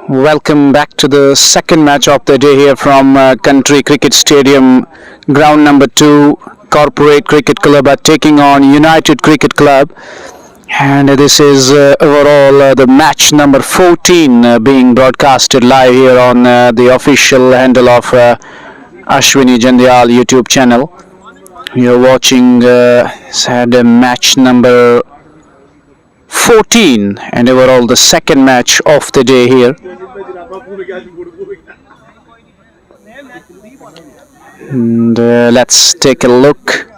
Welcome back to the second match of the day here from Country Cricket Stadium, ground number 2. Corporate Cricket Club are taking on United Cricket Club, and this is overall the match number 14 being broadcasted live here on the official handle of Ashwini Jandiyal YouTube channel. You're watching match number 14 and overall the second match of the day here. And let's take a look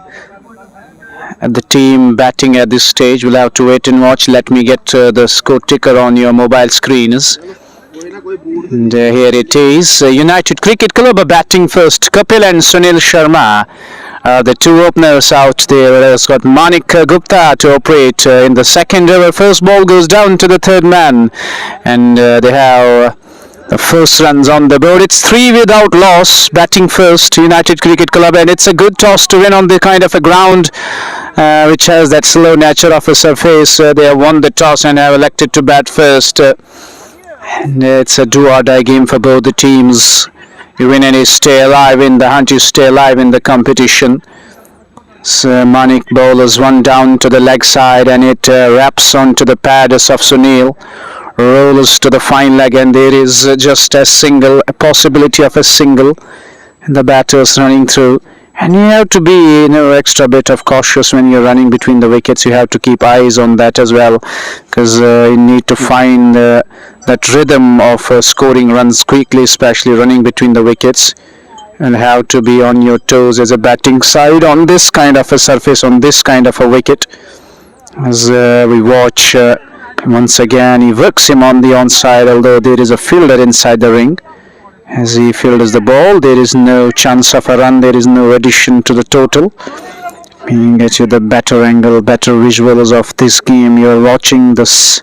at the team batting at this stage. We'll have to wait and watch. Let me get the score ticker on your mobile screens. And here it is. United Cricket Club are batting first. Kapil and Sunil Sharma. The two openers out there. Has got Manik Gupta to operate in the second over. First ball goes down to the third man, and they have the first runs on the board. It's 3 without loss. Batting first, United Cricket Club, and it's a good toss to win on the kind of a ground which has that slow nature of a surface. They have won the toss and have elected to bat first. And it's a do-or-die game for both the teams. You win and you stay alive in the hunt, you stay alive in the competition. So Manik bowls one down to the leg side, and it wraps onto the pads of Sunil. Rolls to the fine leg, and there is just a possibility of a single, and the batters running through. And you have to be extra bit of cautious when you're running between the wickets. You have to keep eyes on that as well, because you need to find that rhythm of scoring runs quickly, especially running between the wickets, and have to be on your toes as a batting side on this kind of a surface, on this kind of a wicket. As we watch, once again he works him on the onside, although there is a fielder inside the ring. As he fielders the ball, there is no chance of a run, there is no addition to the total. We get you the better angle, better visuals of this game. You are watching this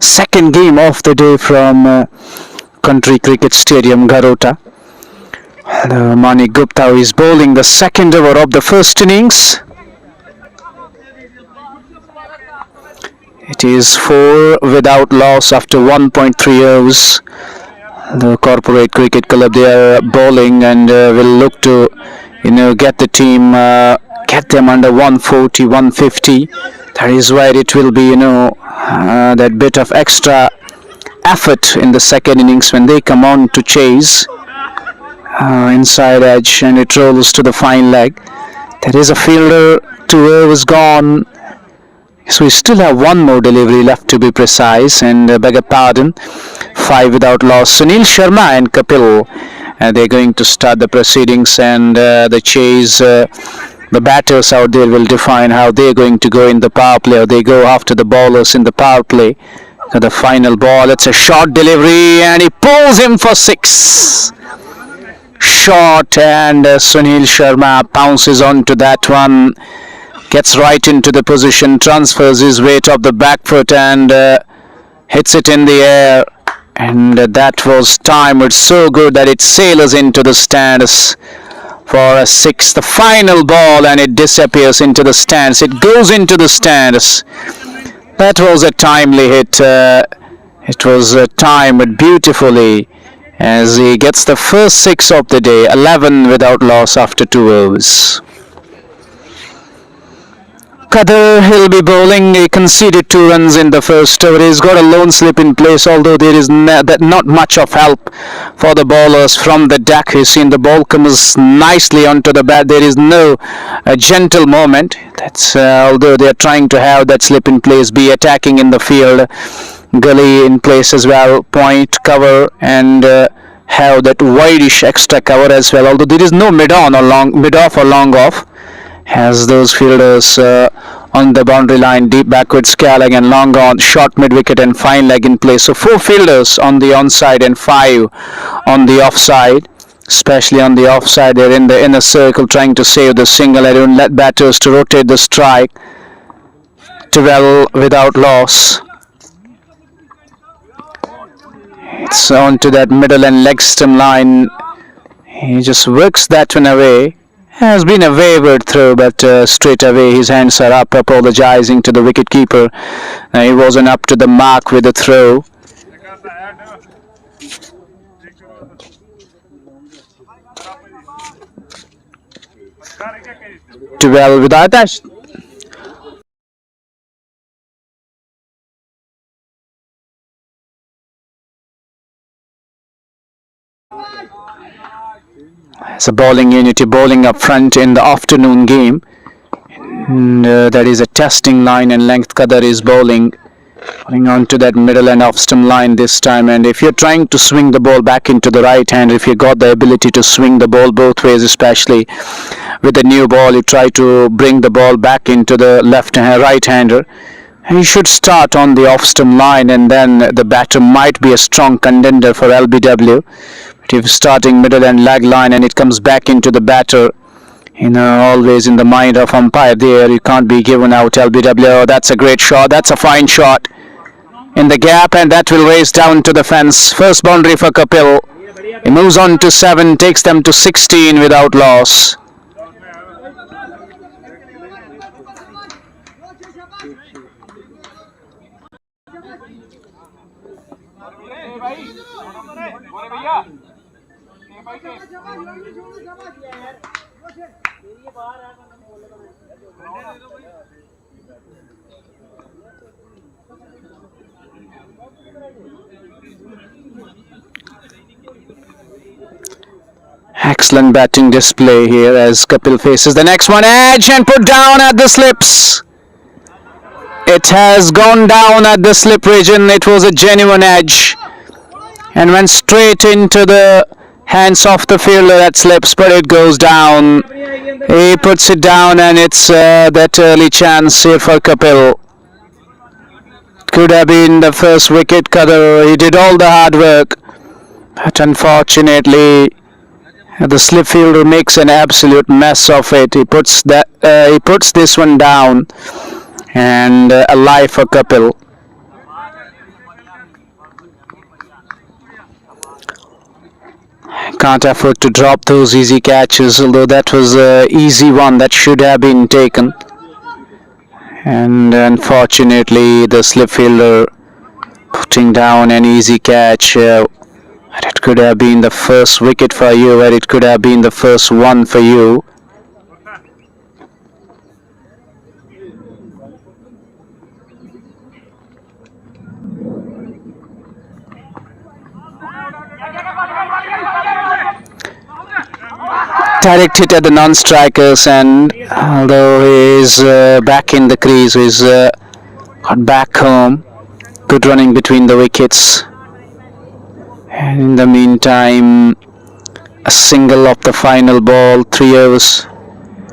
second game of the day from Country Cricket Stadium, Garota. Manik Gupta is bowling the second over of the first innings. It is 4 without loss after 1.3 overs. The Corporate Cricket Club, they are bowling and will look to get the team, get them under 140, 150. That is why it will be that bit of extra effort in the second innings when they come on to chase. Inside edge, and it rolls to the fine leg. There is a fielder, 2 overs gone. So we still have one more delivery left, to be precise, and beg a pardon. 5 without loss. Sunil Sharma and Kapil, they're going to start the proceedings, and the chase. The batters out there will define how they're going to go in the power play, or they go after the bowlers in the power play. The final ball, it's a short delivery, and he pulls him for 6. Short, and Sunil Sharma pounces onto that one. Gets right into the position, transfers his weight off the back foot, and hits it in the air. And that was timed so good that it sails into the stands for a 6. The final ball, and it disappears into the stands. It goes into the stands. That was a timely hit. It was timed beautifully as he gets the first 6 of the day. 11 without loss after 2 overs. Kadir, he'll be bowling. He conceded 2 runs in the first over. He's got a lone slip in place, although there is not much of help for the bowlers from the deck. You've seen the ball comes nicely onto the bat. There is no gentle moment. That's although they are trying to have that slip in place, be attacking in the field. Gully in place as well, point, cover, and have that wideish extra cover as well. Although there is no mid-on or mid-off or long off. Has those fielders on the boundary line, deep backward scaling and long on, short mid wicket and fine leg in place. So 4 fielders on the onside and 5 on the offside. Especially on the offside, they're in the inner circle trying to save the single. I don't let batters to rotate the strike. 12 without loss. It's on to that middle and leg stem line. He just works that one away. Has been a wayward throw, but straight away his hands are up, apologizing to the wicketkeeper. He wasn't up to the mark with the throw. 12 without that. It's a bowling unity, bowling up front in the afternoon game. And that is a testing line, and length Qadar is bowling on to that middle and off stump line this time. And if you're trying to swing the ball back into the right hand, if you got the ability to swing the ball both ways, especially with the new ball, you try to bring the ball back into the right hander, he should start on the off stump line, and then the batter might be a strong contender for LBW. But if starting middle and leg line and it comes back into the batter, always in the mind of umpire there, you can't be given out LBW. Oh, that's a great shot. That's a fine shot in the gap, and that will race down to the fence. First boundary for Kapil. He moves on to 7, takes them to 16 without loss. Excellent batting display here as Kapil faces the next one. Edge and put down at the slips. It has gone down at the slip region. It was a genuine edge and went straight into the hands of the fielder at slips, but it goes down. He puts it down, and it's that early chance here for Kapil. Could have been the first wicket. Qadar, he did all the hard work, but unfortunately the slip fielder makes an absolute mess of it. He puts this one down, and a life for Kapil. Can't afford to drop those easy catches, although that was an easy one that should have been taken. And unfortunately the slip fielder putting down an easy catch. It could have been the first wicket for you, or it could have been the first one for you. Direct hit at the non-strikers, and although he is back in the crease, he's got back home. Good running between the wickets. And in the meantime, a single of the final ball. 3 overs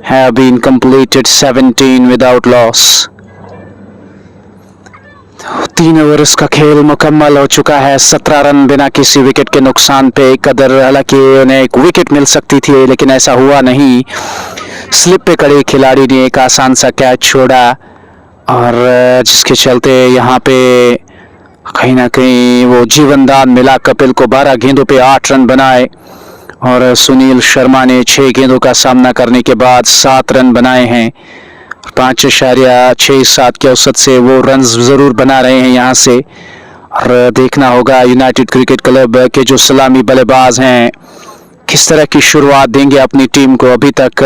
have been completed, 17 without loss. 3 overs का खेल मुकम्मल हो चुका है. 17 run बिना किसी wicket के नुकसान पे. कदर हालांकि उन्हें एक विकेट मिल सकती थी, लेकिन ऐसा हुआ नहीं. स्लिप पे खड़े खिलाड़ी ने एक आसान सा कैच छोड़ा, और जिसके चलते यहाँ पे कहीं ना कहीं वो जीवनदान मिला कपिल को. 12 गेंदों पे 8 रन बनाए, और सुनील शर्मा ने 6 गेंदों का सामना करने के बाद 7 रन बनाए हैं. 5.67 के औसत से वो रन जरूर बना रहे हैं यहाँ से. और देखना होगा यूनाइटेड क्रिकेट क्लब के जो सलामी बल्लेबाज हैं किस तरह की शुरुआत देंगे अपनी टीम को. अभी तक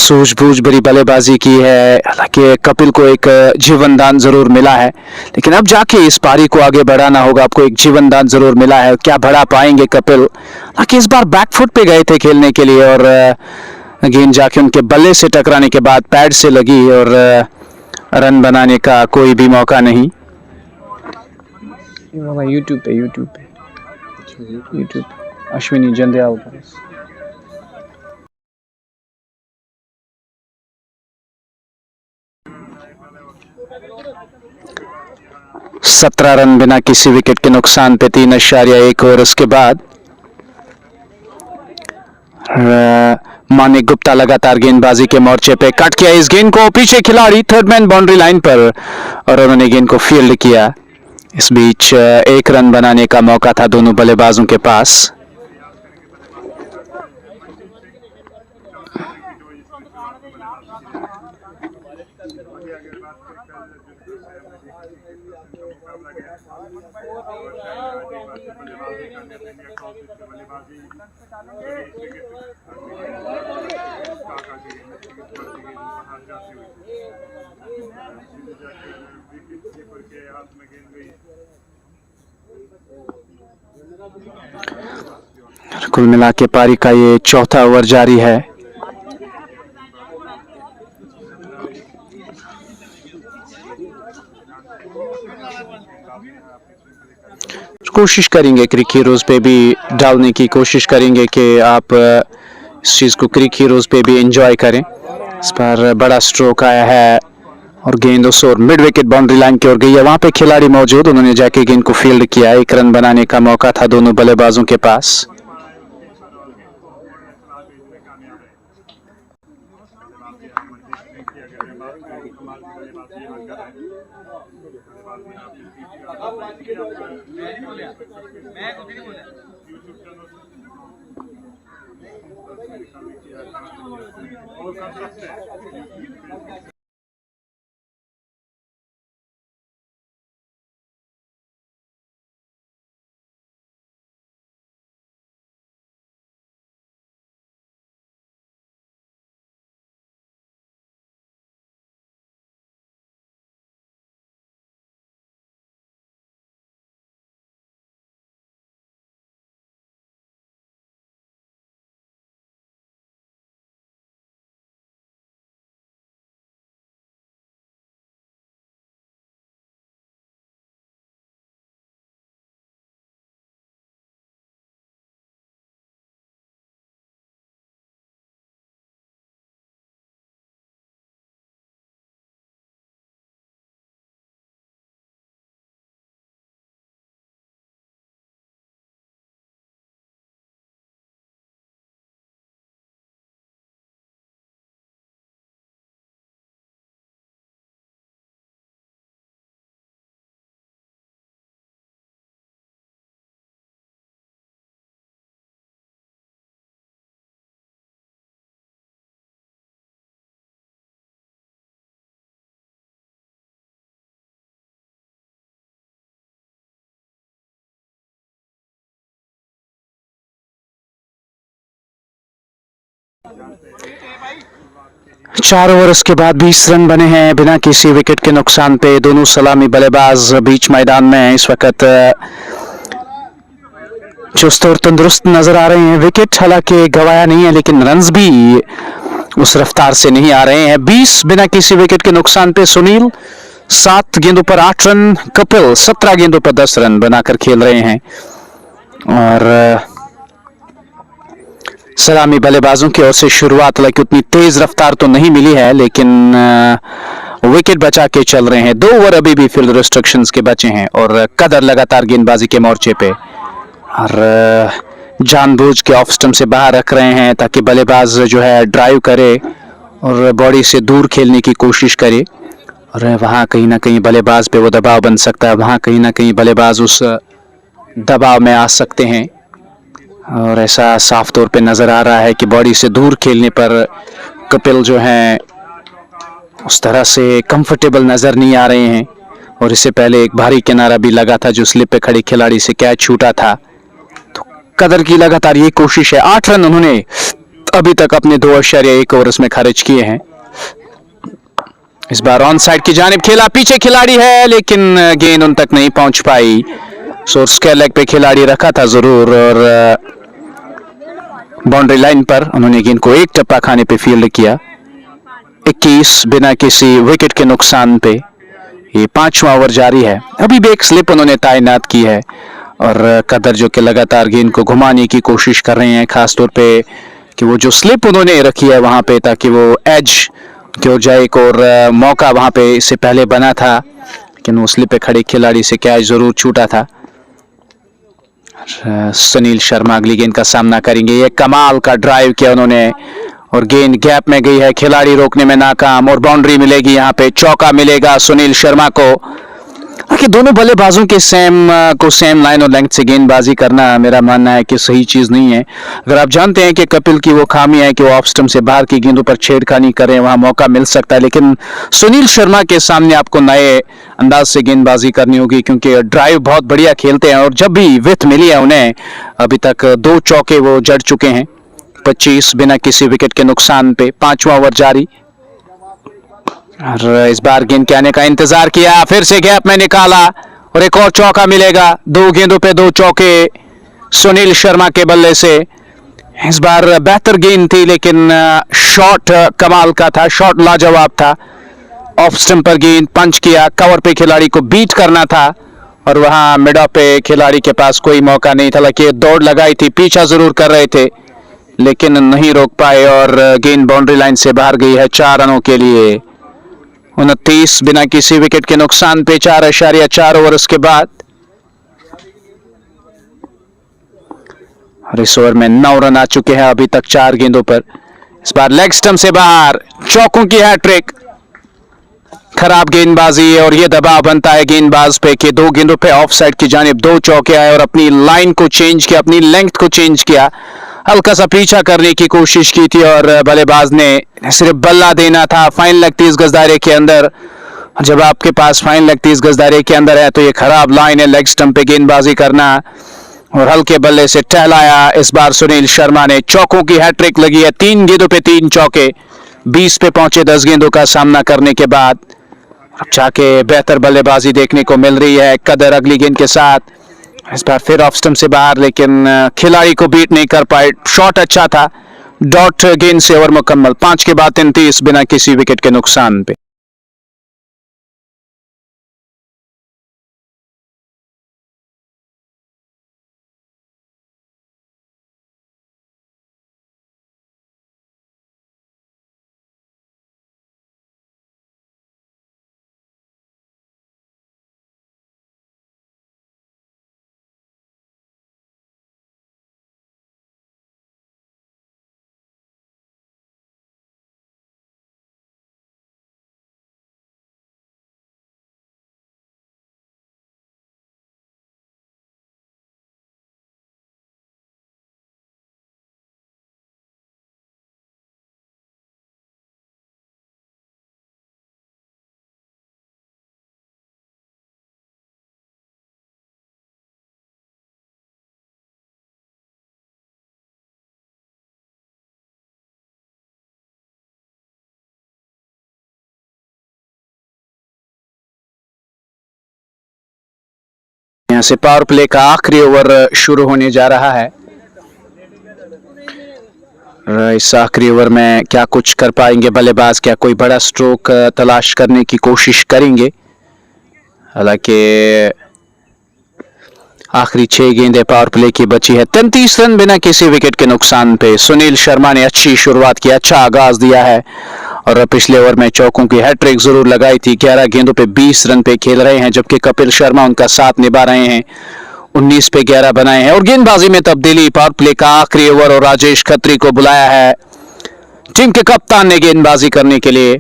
सूझबूझ भरी बल्लेबाजी की है. हालांकि कपिल को एक जीवनदान जरूर मिला है, लेकिन अब जाके इस पारी को आगे बढ़ाना होगा. आपको एक जीवनदान जरूर मिला है, क्या बढ़ा पाएंगे कपिल. हालांकि इस बार बैकफुट पे गए थे खेलने के लिए, और गेंद जाके उनके बल्ले से टकराने के बाद पैड से लगी, और रन बनाने का कोई भी मौका नहीं. यूट्यूब पे अश्विनी जंदियाल पर 17 रन बिना किसी विकेट के नुकसान पे 3.1 ओवर्स के बाद. मानिक गुप्ता लगातार गेंदबाजी के मोर्चे पे कट किया इस गेंद को. पीछे खिलाड़ी थर्ड मैन बाउंड्री लाइन पर, और उन्होंने गेंद को फील्ड किया. इस बीच 1 रन बनाने का मौका था दोनों बल्लेबाजों के पास. कुल मिला के पारी का ये चौथा ओवर जारी है। कोशिश करेंगे क्रिक हीरोज पे भी डालने की कोशिश करेंगे कि आप इस चीज को क्रिक हीरोज पे भी एंजॉय करें। इस पर बड़ा स्ट्रोक आया है और गेंद उस ओर मिड विकेट बाउंड्री लाइन की ओर गई है। वहां पे खिलाड़ी मौजूद, उन्होंने जाके गेंद को फील्ड किया। एक रन बनाने का मौका था दोनों बल्लेबाजों के पास। चार ओवर्स के बाद 20 रन बने हैं बिना किसी विकेट के नुकसान पे। दोनों सलामी बल्लेबाज बीच मैदान में इस वक्त चुस्त और तंदुरुस्त नजर आ रहे हैं। विकेट हालांकि गवाया नहीं है, लेकिन रन्स भी उस रफ्तार से नहीं आ रहे हैं। 20 बिना किसी विकेट के नुकसान पे सुनील 7 गेंदों पर 8 रन, कपिल 17 गेंदों पर 10 रन बनाकर खेल रहे हैं। और सलामी बल्लेबाजों की ओर से शुरुआत, हालांकि उतनी तेज रफ्तार तो नहीं मिली है, लेकिन विकेट बचा के चल रहे हैं। 2 ओवर अभी भी फील्ड रिस्ट्रिक्शंस के बचे हैं और कदर लगातार गेंदबाजी के मोर्चे पे और जानबूझ के ऑफ स्टंप से बाहर रख रहे हैं ताकि बल्लेबाज जो है ड्राइव करे और बॉडी से दूर खेलने की कोशिश करे। और वहां कहीं ना कहीं बल्लेबाज पे वो दबाव बन सकता है, वहां कहीं ना कहीं बल्लेबाज उस दबाव में आ सकते हैं। और ऐसा साफ तौर पे नजर आ रहा है कि बॉडी से दूर खेलने पर कपिल जो है उस तरह से कंफर्टेबल नजर नहीं आ रहे हैं। और इससे पहले एक भारी किनारा भी लगा था जो स्लिप पे खड़े खिलाड़ी से कैच छूटा था। तो कदर की लगातार ये कोशिश है। 8 रन उन्होंने अभी तक अपने 2.1 ओवर्स में खर्च किए हैं। इस बार ऑन साइड की जानिब खेला, पीछे खिलाड़ी है लेकिन गेंद उन तक नहीं पहुंच पाई। सोर्स के लेग पे खिलाड़ी रखा था जरूर और बाउंड्री लाइन पर उन्होंने गेंद को एक टप्पा खाने पे फील्ड किया। 21 बिना किसी विकेट के नुकसान पे ये 5वां ओवर जारी है। अभी भी एक स्लिप उन्होंने तैनात की है और कदर जो कि लगातार गेंद को घुमाने की कोशिश कर रहे हैं, खासतौर पे कि वो जो स्लिप उन्होंने रखी है वहां पे ताकि वो एज की ओर जाए। एक और मौका वहां पे इससे पहले बना था लेकिन वो स्लिप पे खड़े खिलाड़ी से कैच जरूर छूटा था। सुनील शर्मा अगली गेंद का सामना करेंगे। ये कमाल का ड्राइव किया उन्होंने और गेंद गैप में गई है, खिलाड़ी रोकने में नाकाम और बाउंड्री मिलेगी। यहाँ पे चौका मिलेगा सुनील शर्मा को। कि दोनों बल्लेबाजों के सेम लाइन और लेंथ से गेंदबाजी करना मेरा मानना है कि सही चीज नहीं है। अगर आप जानते हैं कि कपिल की वो खामी है कि वो ऑफ स्टंप से बाहर की गेंदों पर छेड़खानी करें, वहां मौका मिल सकता है, लेकिन सुनील शर्मा के सामने आपको नए अंदाज से गेंदबाजी करनी होगी क्योंकि ड्राइव बहुत बढ़िया खेलते हैं और जब भी विथ मिली है उन्हें अभी तक 2 चौके वो जड़ चुके हैं। 25 बिना किसी विकेट के नुकसान पे। 5वां ओवर जारी और इस बार गेंद के आने का इंतजार किया, फिर से गैप में निकाला और एक और चौका मिलेगा। 2 गेंदों पे 2 चौके सुनील शर्मा के बल्ले से। इस बार बेहतर गेंद थी लेकिन शॉट कमाल का था, शॉट लाजवाब था। ऑफ स्टंप पर गेंद पंच किया, कवर पे खिलाड़ी को बीट करना था और वहां मिड ऑफ पे खिलाड़ी के पास कोई मौका नहीं था। हालांकि दौड़ लगाई थी, पीछा जरूर कर रहे थे लेकिन नहीं रोक पाए और गेंद बाउंड्री लाइन से बाहर गई है 4 रनों के लिए। 29 बिना किसी विकेट के नुकसान पे 4.4 ओवर के बाद। और इस ओवर में 9 रन आ चुके हैं अभी तक 4 गेंदों पर। इस बार लेग स्टंप से बाहर, चौकों की हैट्रिक। खराब गेंदबाजी और ये दबाव बनता है गेंदबाज पे कि 2 गेंदों पे ऑफ साइड की जानिब 2 चौके आए और अपनी लाइन को चेंज किया, अपनी लेंथ को चेंज किया। हल्का सा पीछा करने की कोशिश की थी और बल्लेबाज ने सिर्फ बल्ला देना था फाइन लेग 30 गज दायरे के अंदर। जब आपके पास फाइन लेग 30 गज दायरे के अंदर है तो ये खराब लाइन है लेग स्टंप पे गेंदबाजी करना। और हल्के बल्ले से टहलाया इस बार सुनील शर्मा ने। चौकों की हैट्रिक लगी है, 3 गेंदों पे 3 चौके। 20 पे पहुंचे 10 गेंदों का सामना करने के बाद। अब जाके बेहतर बल्लेबाजी देखने को मिल रही है कदर अगली गेंद के साथ। इस बार फिर ऑफ स्टंप से बाहर लेकिन खिलाड़ी को बीट नहीं कर पाए। शॉट अच्छा था, डॉट गेंद से ओवर मुकम्मल। 5 के बाद 33 बिना किसी विकेट के नुकसान पे। यहां से पावर प्ले का आखिरी ओवर शुरू होने जा रहा है। इस आखिरी ओवर में क्या कुछ कर पाएंगे बल्लेबाज, क्या कोई बड़ा स्ट्रोक तलाश करने की कोशिश करेंगे। हालांकि आखिरी 6 गेंदें पावर प्ले की बची है। 33 रन बिना किसी विकेट के नुकसान पे। सुनील शर्मा ने अच्छी शुरुआत की, अच्छा आगाज दिया है और पिछले ओवर में चौकों की हैट्रिक जरूर लगाई थी। 11 गेंदों पे 20 रन पे खेल रहे हैं जबकि कपिल शर्मा उनका साथ निभा रहे हैं। 19 पे 11 बनाए हैं। और गेंदबाजी में तब्दीली, पावर प्ले का आखिरी ओवर और राजेश खत्री को बुलाया है टीम के कप्तान ने गेंदबाजी करने के लिए।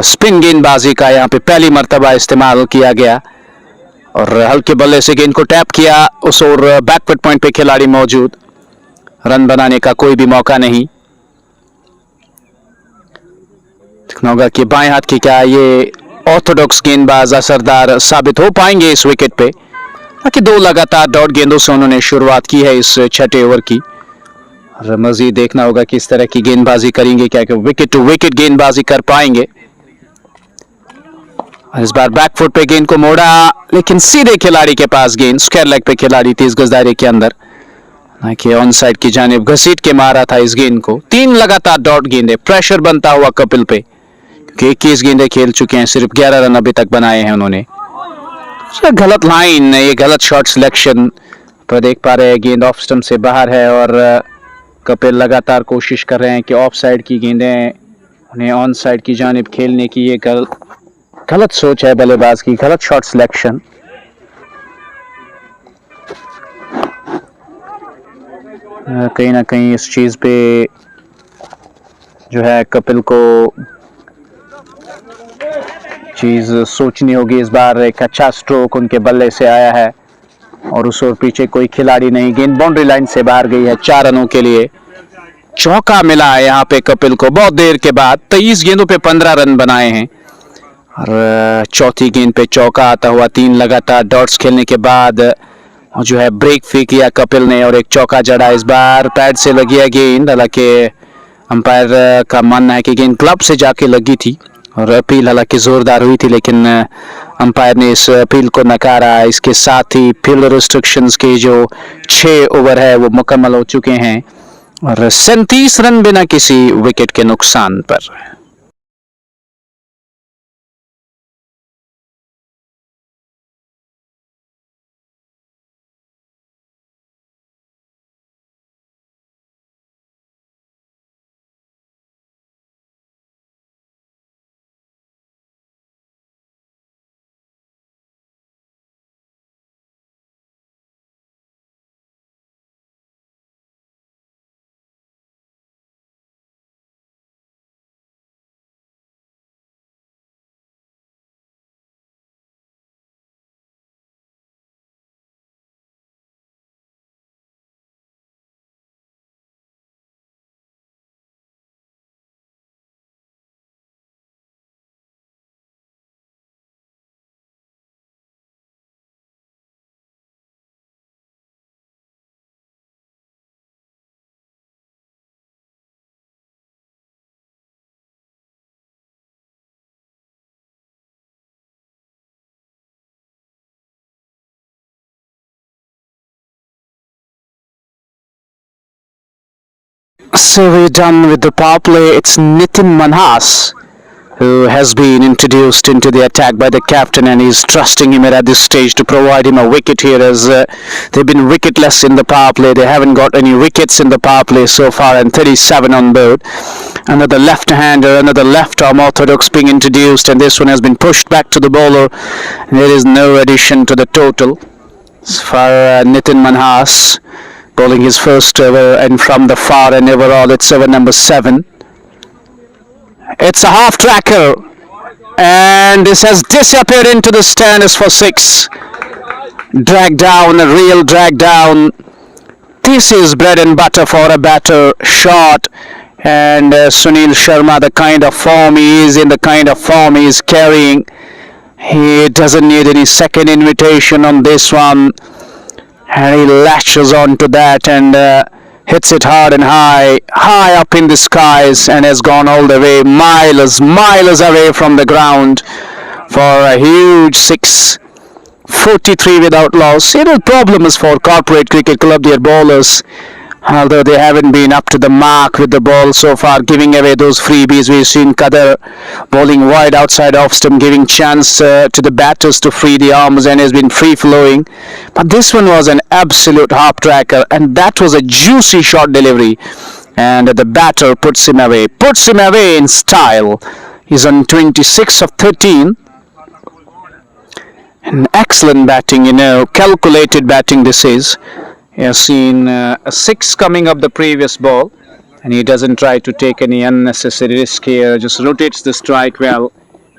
स्पिन गेंदबाजी का यहां पे पहली मर्तबा इस्तेमाल किया गया और हल्के बल्ले से गेंद को टैप किया उस और बैकवर्ड पॉइंट पे खिलाड़ी मौजूद। रन बनाने का कोई भी मौका नहीं। देखना होगा कि बाएं हाथ की क्या ये ऑर्थोडॉक्स गेंदबाज असरदार साबित हो पाएंगे इस विकेट पे। बाकी 2 लगातार डॉट गेंदों से उन्होंने शुरुआत की है इस 6ठे ओवर की। और मजीद देखना होगा कि इस तरह की गेंदबाजी करेंगे क्या कि विकेट टू विकेट गेंदबाजी कर पाएंगे। इस बार बैकफुट पे गेंद को मोड़ा लेकिन सीधे खिलाड़ी के पास गेंद, स्क्वायर लेग पे खिलाड़ी 30 गज दायरे के अंदर। ऑन साइड की जानिब घसीट के मारा था इस गेंद को। 3 लगातार डॉट गेंदे, प्रेशर बनता हुआ कपिल पे क्योंकि 21 गेंदें खेल चुके हैं, सिर्फ 11 रन अभी तक बनाए हैं उन्होंने। गलत लाइन, ये गलत शॉट सिलेक्शन पर देख पा रहे हैं गेंद ऑफ स्टंप से बाहर है और कपिल लगातार कोशिश कर रहे हैं कि ऑफ साइड की गेंदें उन्हें ऑन साइड की जानिब खेलने की। ये गलत सोच है बल्लेबाज की, गलत शॉट सिलेक्शन। कहीं ना कहीं इस चीज पे जो है कपिल को चीज सोचनी होगी। इस बार एक अच्छा स्ट्रोक उनके बल्ले से आया है और उस ओर पीछे कोई खिलाड़ी नहीं। गेंद बाउंड्री लाइन से बाहर गई है 4 रनों के लिए। चौका मिला है यहाँ पे कपिल को बहुत देर के बाद। 23 गेंदों पे 15 रन बनाए हैं और चौथी गेंद पे चौका आता हुआ 3 लगातार डॉट्स खेलने के बाद और जो है ब्रेक फ्री किया कपिल ने और एक चौका जड़ा। इस बार पैड से लगी है गेंद, हालांकि अंपायर का मानना है कि गेंद ग्लव से जाके लगी थी और अपील हालांकि जोरदार हुई थी, लेकिन अंपायर ने इस अपील को नकारा। इसके साथ ही फील्ड रिस्ट्रिक्शंस के जो 6 ओवर है वो मुकम्मल हो चुके हैं और 37 रन बिना किसी विकेट के नुकसान पर। So we're done with the power play. It's Nitin Manhas who has been introduced into the attack by the captain, and he's trusting him at this stage to provide him a wicket here, as they've been wicketless in the power play. They haven't got any wickets in the power play so far, and 37 on board. Another left-hander, another left-arm orthodox being introduced, and this one has been pushed back to the bowler. There is no addition to the total as far Nitin Manhas bowling his first over, and from the far and overall it's over number 7. It's a half tracker, and this has disappeared into the stands for 6. Drag down, a real drag down. This is bread and butter for a batter. Shot, and Sunil Sharma, the kind of form he is in, the kind of form he is carrying, he doesn't need any second invitation on this one, and he latches on to that and hits it hard and high up in the skies, and has gone all the way, miles away from the ground for a huge 6. 43 without loss. It is problems for corporate cricket club, their bowlers, although they haven't been up to the mark with the ball so far, giving away those freebies. We've seen Qadar bowling wide outside off stump, giving chance to the batters to free the arms, and has been free flowing. But this one was an absolute half tracker, and that was a juicy shot delivery, and the batter puts him away in style. He's on 26 of 13. An excellent batting, calculated batting this is. He has seen a 6 coming up the previous ball, and he doesn't try to take any unnecessary risk here, just rotates the strike well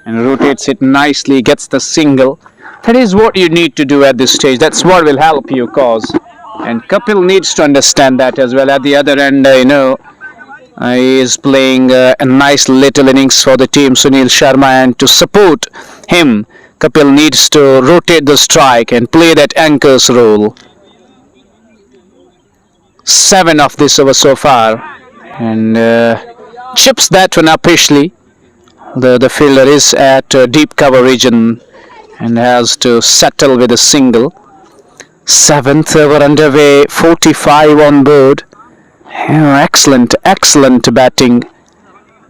and rotates it nicely, gets the single. That is what you need to do at this stage. That's what will help you, cause. And Kapil needs to understand that as well. At the other end, he is playing a nice little innings for the team, Sunil Sharma, and to support him, Kapil needs to rotate the strike and play that anchor's role. 7 of this over so far, and chips that one upishly. The fielder is at deep cover region and has to settle with a single. 7th over underway, 45 on board. Excellent batting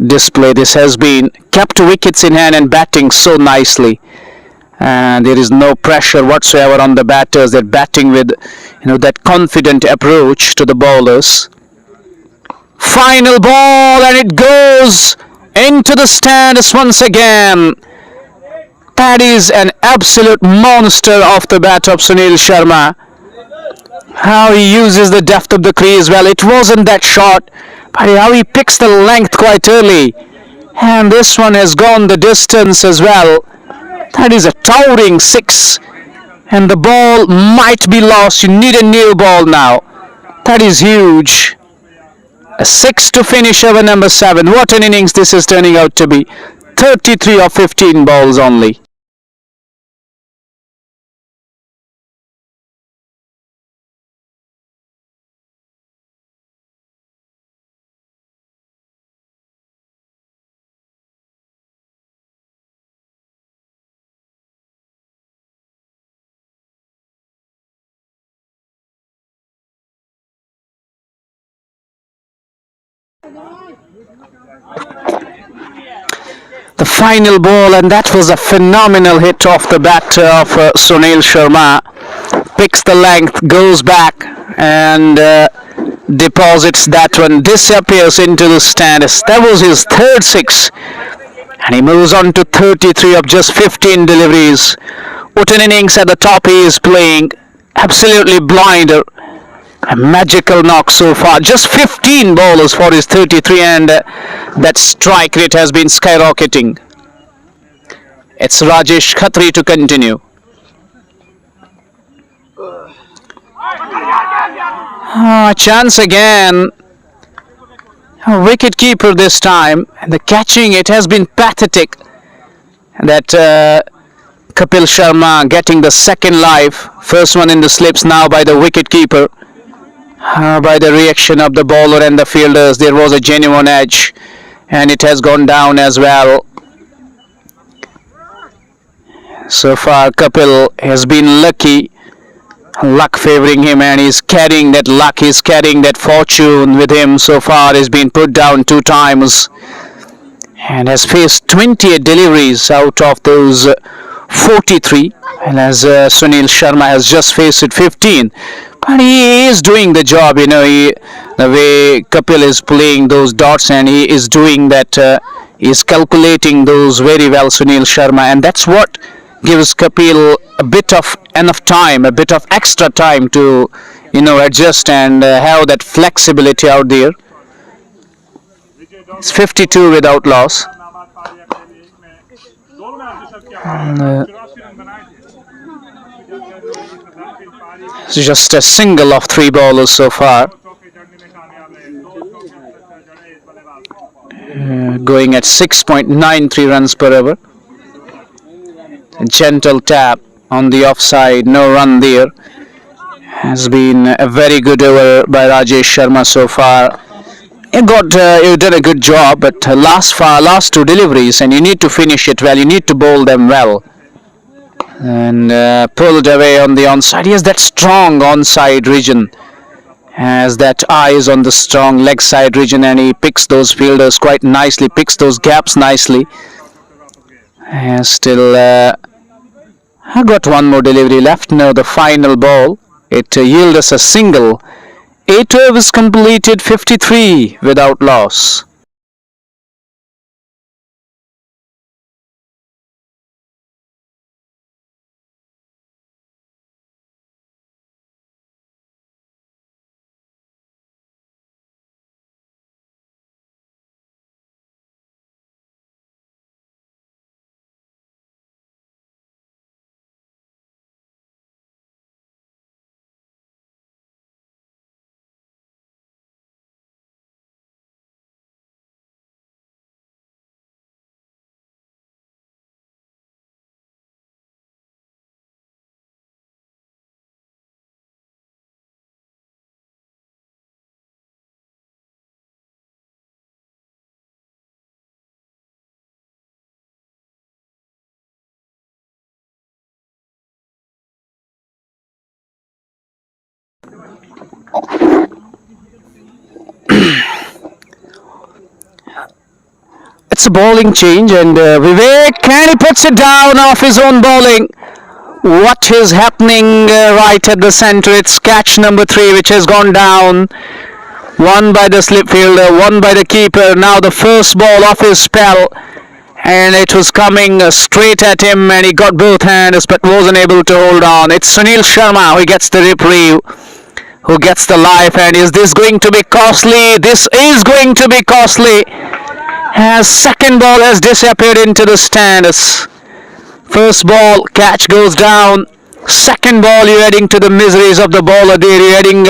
display. This has been kept wickets in hand and batting so nicely. And there is no pressure whatsoever on the batters. They're batting with that confident approach to the bowlers. Final ball, and it goes into the stands once again. That is an absolute monster off the bat of Sunil Sharma. How he uses the depth of the crease. Well, it wasn't that short, but how he picks the length quite early, and this one has gone the distance as well. That is a towering 6, and the ball might be lost. You need a new ball now. That is huge. A 6 to finish over number 7. What an innings this is turning out to be. 33 of 15 balls only. The final ball, and that was a phenomenal hit off the bat of Sunil Sharma. Picks the length, goes back, and deposits that one, disappears into the stands. That was his third six, and he moves on to 33 of just 15 deliveries. What an innings at the top he is playing. Absolutely blinder. A magical knock so far. Just 15 bowlers for his 33, and that strike rate has been skyrocketing. It's Rajesh Khatri to continue. Chance again. Wicket keeper this time. And the catching, it has been pathetic. That Kapil Sharma getting the second life. First one in the slips now by the wicket keeper. By the reaction of the bowler and the fielders, there was a genuine edge, and it has gone down as well. So far Kapil has been lucky, luck favoring him, and he's carrying that luck, he's carrying that fortune with him. So far he's been put down 2 times and has faced 28 deliveries out of those 43, and as Sunil Sharma has just faced 15. But he is doing the job, the way Kapil is playing those dots, and he is doing that, he's calculating those very well, Sunil Sharma, and that's what gives Kapil a bit of enough time, a bit of extra time to, adjust and have that flexibility out there. It's 52 without loss. It's just a single of 3 bowlers so far. Going at 6.93 runs per over. A gentle tap on the offside, no run there. Has been a very good over by Rajesh Sharma so far. You did a good job, but last 2 deliveries, and you need to finish it well. You need to bowl them well. And pulled away on the onside. He has that strong onside region. Has that eyes on the strong leg side region, and he picks those fielders quite nicely, picks those gaps nicely. And still, I got one more delivery left. Now the final ball. It yields us a single. 8 overs completed, 53 without loss. It's a bowling change, and Vivek, and he puts it down off his own bowling. What is happening right at the center? It's catch number 3 which has gone down. One by the slip fielder, one by the keeper. Now the first ball off his spell, and it was coming straight at him, and he got both hands but wasn't able to hold on. It's Sunil Sharma who gets the reprieve, who gets the life, and is this going to be costly? This is going to be costly. As second ball has disappeared into the stands. First ball, catch goes down. Second ball, you're adding to the miseries of the bowler there. You're adding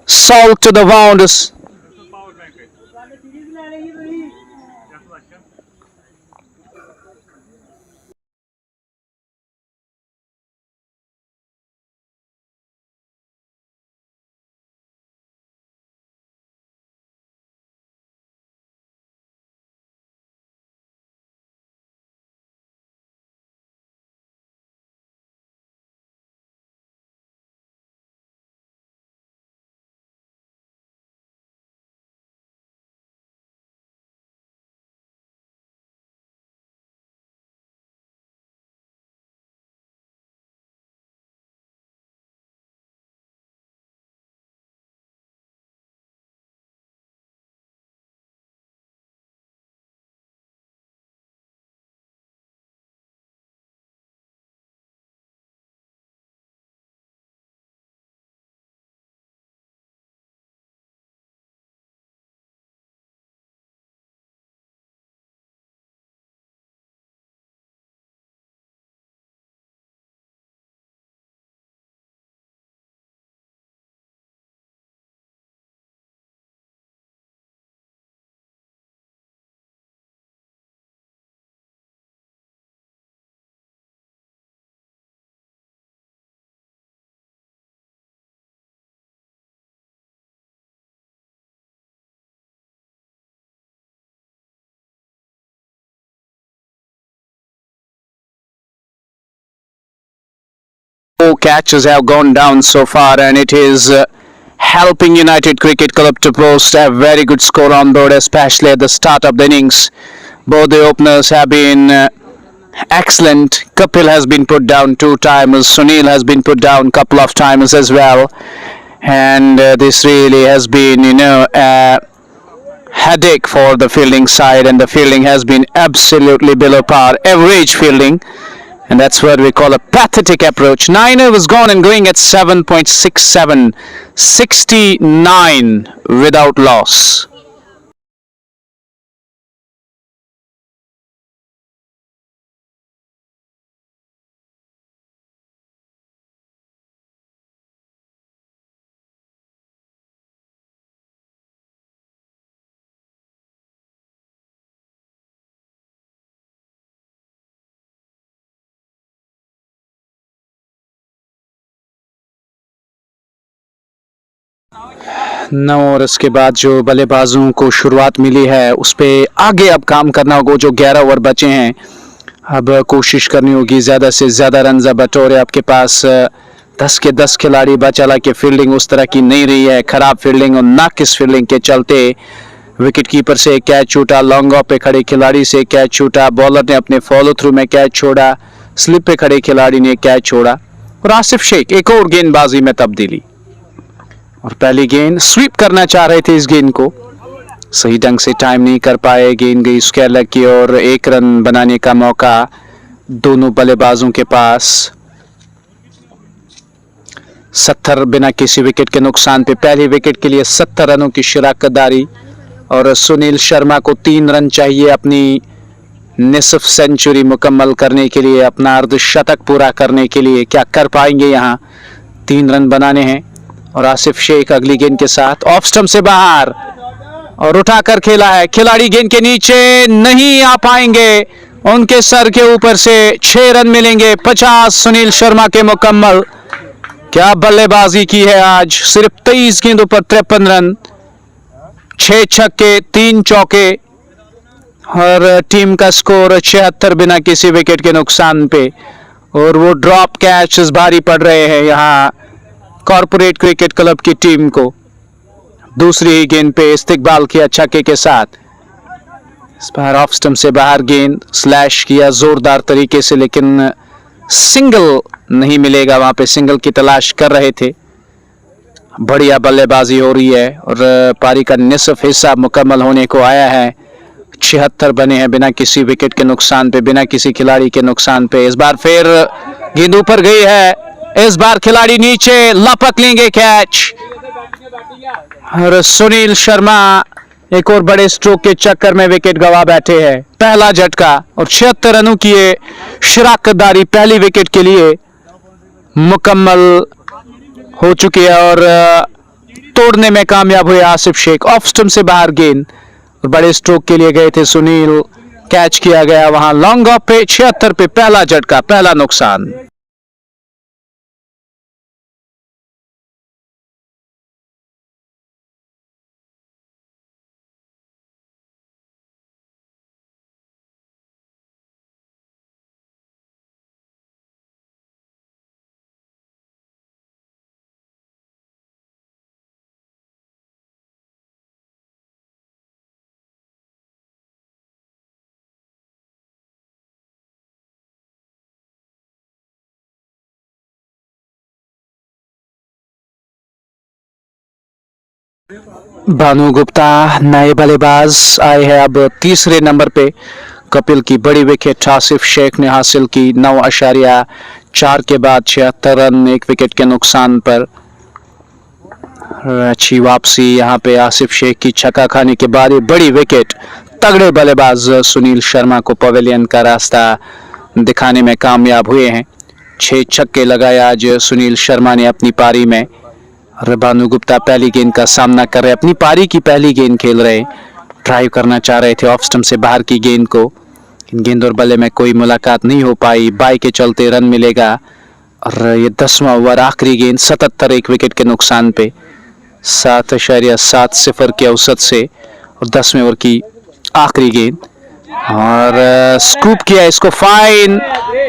salt to the wounds. 4 catches have gone down so far, and it is helping United Cricket Club to post a very good score on board, especially at the start of the innings. Both the openers have been excellent. Kapil has been put down 2 times. Sunil has been put down a couple of times as well. And this really has been, a headache for the fielding side, and the fielding has been absolutely below par, average fielding. And that's what we call a pathetic approach. 9 overs gone and going at 7.67, 69 without loss. नौ और इसके बाद जो बल्लेबाजों को शुरुआत मिली है उस पर आगे अब काम करना होगा। जो 11 ओवर बचे हैं अब कोशिश करनी होगी ज़्यादा से ज़्यादा रन बटोरे। आपके पास 10 के 10 खिलाड़ी बचा, हालांकि फील्डिंग उस तरह की नहीं रही है। खराब फील्डिंग और नाकिस फील्डिंग के चलते विकेट कीपर से एक कैच छूटा, लॉन्ग ऑफ पे खड़े खिलाड़ी से कैच छूटा, बॉलर ने अपने फॉलो थ्रू में कैच छोड़ा, स्लिप पे खड़े खिलाड़ी ने कैच छोड़ा और आसिफ शेख एक और गेंदबाजी में तब्दीली। और पहली गेंद स्वीप करना चाह रहे थे, इस गेंद को सही ढंग से टाइम नहीं कर पाए। गेंद गई स्क्वायर की और 1 रन बनाने का मौका दोनों बल्लेबाजों के पास। 70 बिना किसी विकेट के नुकसान पे पहली विकेट के लिए 70 रनों की शिराकतदारी। और सुनील शर्मा को 3 रन चाहिए अपनी निसफ सेंचुरी मुकम्मल करने के लिए, अपना अर्धशतक पूरा करने के लिए। क्या कर पाएंगे यहाँ? 3 रन बनाने हैं। और आसिफ शेख अगली गेंद के साथ ऑफ स्टंप से बाहर और उठाकर खेला है, खिलाड़ी गेंद के नीचे नहीं आ पाएंगे, उनके सर के ऊपर से 6 रन मिलेंगे। 50 सुनील शर्मा के मुकम्मल। क्या बल्लेबाजी की है आज, सिर्फ 23 गेंदों पर 53 रन, 6 छक्के 3 चौके और टीम का स्कोर 76 बिना किसी विकेट के नुकसान पे। और वो ड्रॉप कैचेस भारी पड़ रहे हैं यहाँ कॉर्पोरेट क्रिकेट क्लब की टीम को। दूसरी ही गेंद पे इस्तिकबाल किया छक्के के साथ। इस बार ऑफ स्टंप से बाहर गेंद स्लैश किया जोरदार तरीके से, लेकिन सिंगल नहीं मिलेगा। वहां पे सिंगल की तलाश कर रहे थे। बढ़िया बल्लेबाजी हो रही है और पारी का निसफ हिस्सा मुकम्मल होने को आया है। 76 बने हैं बिना किसी विकेट के नुकसान पे, बिना किसी खिलाड़ी के नुकसान पे। इस बार फिर गेंद ऊपर गई है, इस बार खिलाड़ी नीचे लपक लेंगे कैच। और सुनील शर्मा एक और बड़े स्ट्रोक के चक्कर में विकेट गवा बैठे हैं। पहला झटका और 76 रनों की ये शिराकतदारी पहली विकेट के लिए मुकम्मल हो चुकी है और तोड़ने में कामयाब हुए आसिफ शेख। ऑफ स्टंप से बाहर गेंद और बड़े स्ट्रोक के लिए गए थे सुनील, कैच किया गया वहां लॉन्ग ऑफ पे। 76 पे पहला झटका, पहला नुकसान। भानु गुप्ता नए बल्लेबाज आए हैं अब तीसरे नंबर पे। कपिल की बड़ी विकेट आसिफ शेख ने हासिल की 9.4 के बाद 76 रन 1 विकेट के नुकसान पर। अच्छी वापसी यहाँ पे आसिफ शेख की छक्का खाने के बाद बड़ी विकेट। तगड़े बल्लेबाज सुनील शर्मा को पवेलियन का रास्ता दिखाने में कामयाब हुए हैं। 6 छक्के लगाए आज सुनील शर्मा ने अपनी पारी में। और भानु गुप्ता पहली गेंद का सामना कर रहे, अपनी पारी की पहली गेंद खेल रहे, ड्राइव करना चाह रहे थे ऑफ स्टंप से बाहर की गेंद को। गेंद और बल्ले में कोई मुलाकात नहीं हो पाई, बाई के चलते रन मिलेगा। और ये 10वां ओवर आखिरी गेंद 77 1 विकेट के नुकसान पे 7.70 के औसत से। और 10वें ओवर की आखिरी गेंद और स्कूप किया इसको, फाइन,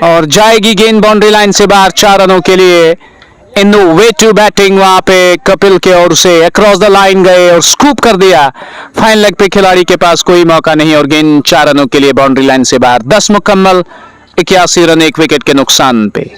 और जाएगी गेंद बाउंड्री लाइन से बाहर 4 रनों के लिए। इनोवेटिव बैटिंग वहां पे कपिल के ओर से, अक्रॉस द लाइन गए और स्कूप कर दिया। फाइन लेग पे खिलाड़ी के पास कोई मौका नहीं और गेंद 4 रनों के लिए बाउंड्री लाइन से बाहर। 10 मुकम्मल, 81 रन 1 विकेट के नुकसान पे।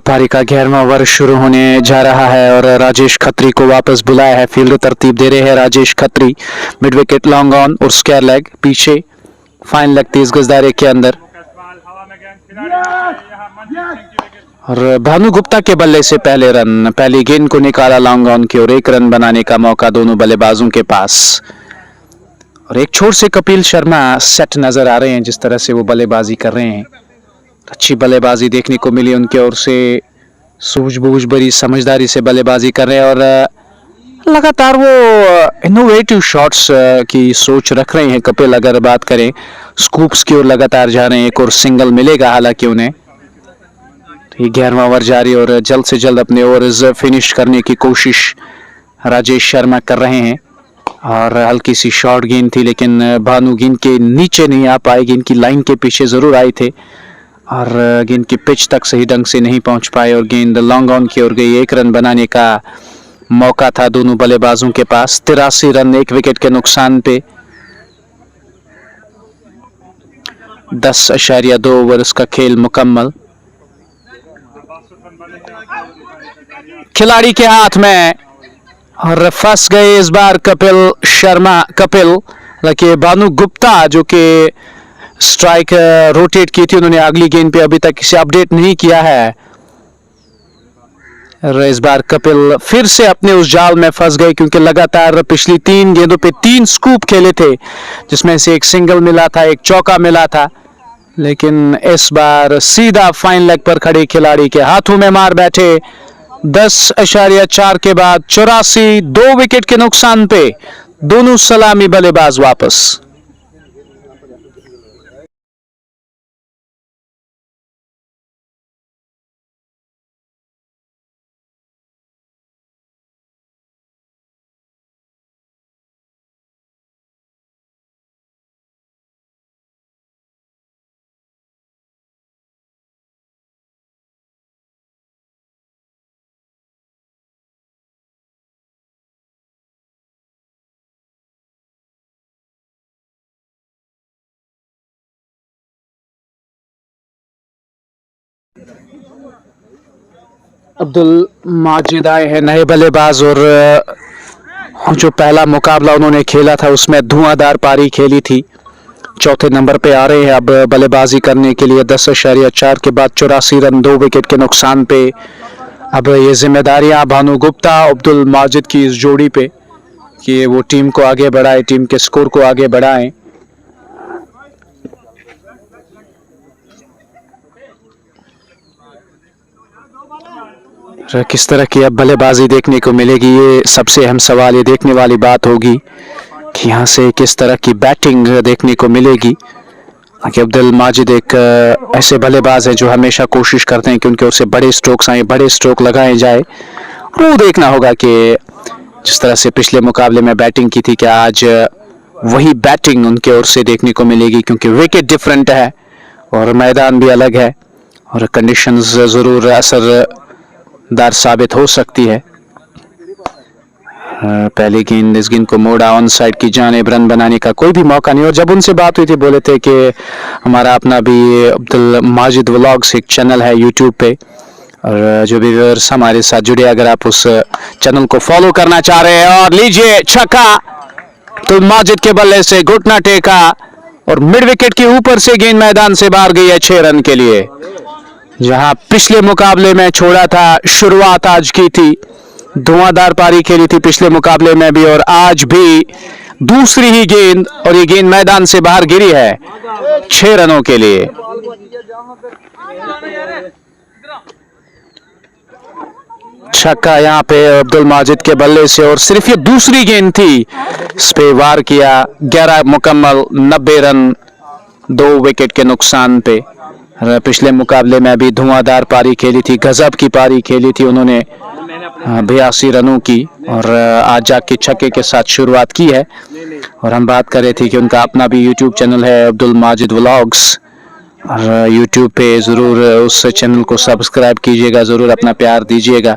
पारी का 11वां ओवर शुरू होने जा रहा है और राजेश खत्री को वापस बुलाया है। फील्ड तरतीब दे रहे हैं Rajesh Khatri. Mid wicket long on और स्क्वायर लेग पीछे, फाइन लेग 30 गज दायरे के अंदर। और भानु गुप्ता के बल्ले से पहले रन, पहली गेंद को निकाला लॉन्ग ऑन की और 1 रन बनाने का मौका दोनों बल्लेबाजों के पास। और एक छोर से कपिल शर्मा सेट नजर आ रहे हैं, जिस तरह से वो बल्लेबाजी कर रहे हैं। अच्छी बल्लेबाजी देखने को मिली उनके ओर से, सूझबूझ भरी समझदारी से बल्लेबाजी कर रहे हैं और लगातार वो इनोवेटिव शॉट्स की सोच रख रहे हैं कपिल। अगर बात करें स्कूप्स की ओर लगातार जा रहे हैं, एक और सिंगल मिलेगा हालांकि उन्हें। तो ये 11वां ओवर जारी और जल्द से जल्द अपने ओवर्स फिनिश करने की कोशिश राजेश शर्मा कर रहे हैं। और हल्की सी शॉर्ट गेंद थी लेकिन भानु गेंद के नीचे नहीं आ पाए, गेंद की लाइन के पीछे जरूर आए थे और गेंद की पिच तक सही ढंग से नहीं पहुंच पाए और गेंद लॉन्ग ऑन की ओर गई। 1 रन बनाने का मौका था दोनों बल्लेबाजों के पास। 83 रन 1 विकेट के नुकसान पे। 10.2 ओवर्स का खेल मुकम्मल। खिलाड़ी के हाथ में और फंस गए इस बार कपिल शर्मा। कपिल लगे भानु गुप्ता जो कि स्ट्राइक रोटेट की थी, उन्होंने अगली गेंद पे अभी तक इसे अपडेट नहीं किया है। इस बार कपिल फिर से अपने उस जाल में फंस गए क्योंकि लगातार पिछली 3 गेंदों पे 3 स्कूप खेले थे, जिसमें से एक सिंगल मिला था, एक चौका मिला था। लेकिन इस बार सीधा फाइन लेग पर खड़े खिलाड़ी के हाथों में मार बैठे। 10.4 के बाद 84, 2 विकेट के नुकसान पे दोनों सलामी बल्लेबाज वापस। अब्दुल माजिद आए हैं नए बल्लेबाज और जो पहला मुकाबला उन्होंने खेला था उसमें धुआंधार पारी खेली थी। चौथे नंबर पे आ रहे हैं अब बल्लेबाजी करने के लिए। 10.4 के बाद 84 रन 2 विकेट के नुकसान पे। अब ये जिम्मेदारियां भानु गुप्ता अब्दुल माजिद की इस जोड़ी पे कि वो टीम को आगे बढ़ाए, टीम के स्कोर को आगे बढ़ाएं। किस तरह की अब बल्लेबाजी देखने को मिलेगी, ये सबसे अहम सवाल, ये देखने वाली बात होगी कि यहाँ से किस तरह की बैटिंग देखने को मिलेगी। कि अब्दुल माजिद एक ऐसे बल्लेबाज हैं जो हमेशा कोशिश करते हैं कि उनके ओर से बड़े स्ट्रोक्स आए, बड़े स्ट्रोक लगाए जाए। और वो देखना होगा कि जिस तरह से पिछले मुकाबले में बैटिंग की थी, क्या आज वही बैटिंग उनके ओर से देखने को मिलेगी, क्योंकि विकेट डिफरेंट है और मैदान भी अलग है और कंडीशंस ज़रूर असरदार साबित हो सकती है। पहली गेंद, इस गेंद को मोड़ा ऑन साइड की जानिब, रन बनाने का कोई भी मौका नहीं। और जब उनसे बात हुई थी, बोले थे कि हमारा अपना भी अब्दुल माजिद व्लॉग्स एक चैनल है यूट्यूब पे, और जो भी व्यूअर्स हमारे साथ जुड़े, अगर आप उस चैनल को फॉलो करना चाह रहे हैं। और लीजिए छक्का, तो माजिद के बल्ले से घुटना टेका और मिड विकेट के ऊपर से गेंद मैदान से बाहर गई है 6 रन के लिए। जहां पिछले मुकाबले में छोड़ा था, शुरुआत आज की थी, धुआंधार पारी खेली थी पिछले मुकाबले में भी, और आज भी दूसरी ही गेंद, और ये गेंद मैदान से बाहर गिरी है 6 रनों के लिए। छक्का यहाँ पे अब्दुल माजिद के बल्ले से, और सिर्फ ये दूसरी गेंद थी, इस पे वार किया। 11 मुकम्मल 90 रन 2 विकेट के नुकसान पे। पिछले मुकाबले में भी धुआंधार पारी खेली थी, गजब की पारी खेली थी उन्होंने, 82 रनों की, और आज जाके छक्के के साथ शुरुआत की है। और हम बात कर रहे थे कि उनका अपना भी यूट्यूब चैनल है अब्दुल माजिद व्लॉग्स, और यूट्यूब पे ज़रूर उस चैनल को सब्सक्राइब कीजिएगा, ज़रूर अपना प्यार दीजिएगा।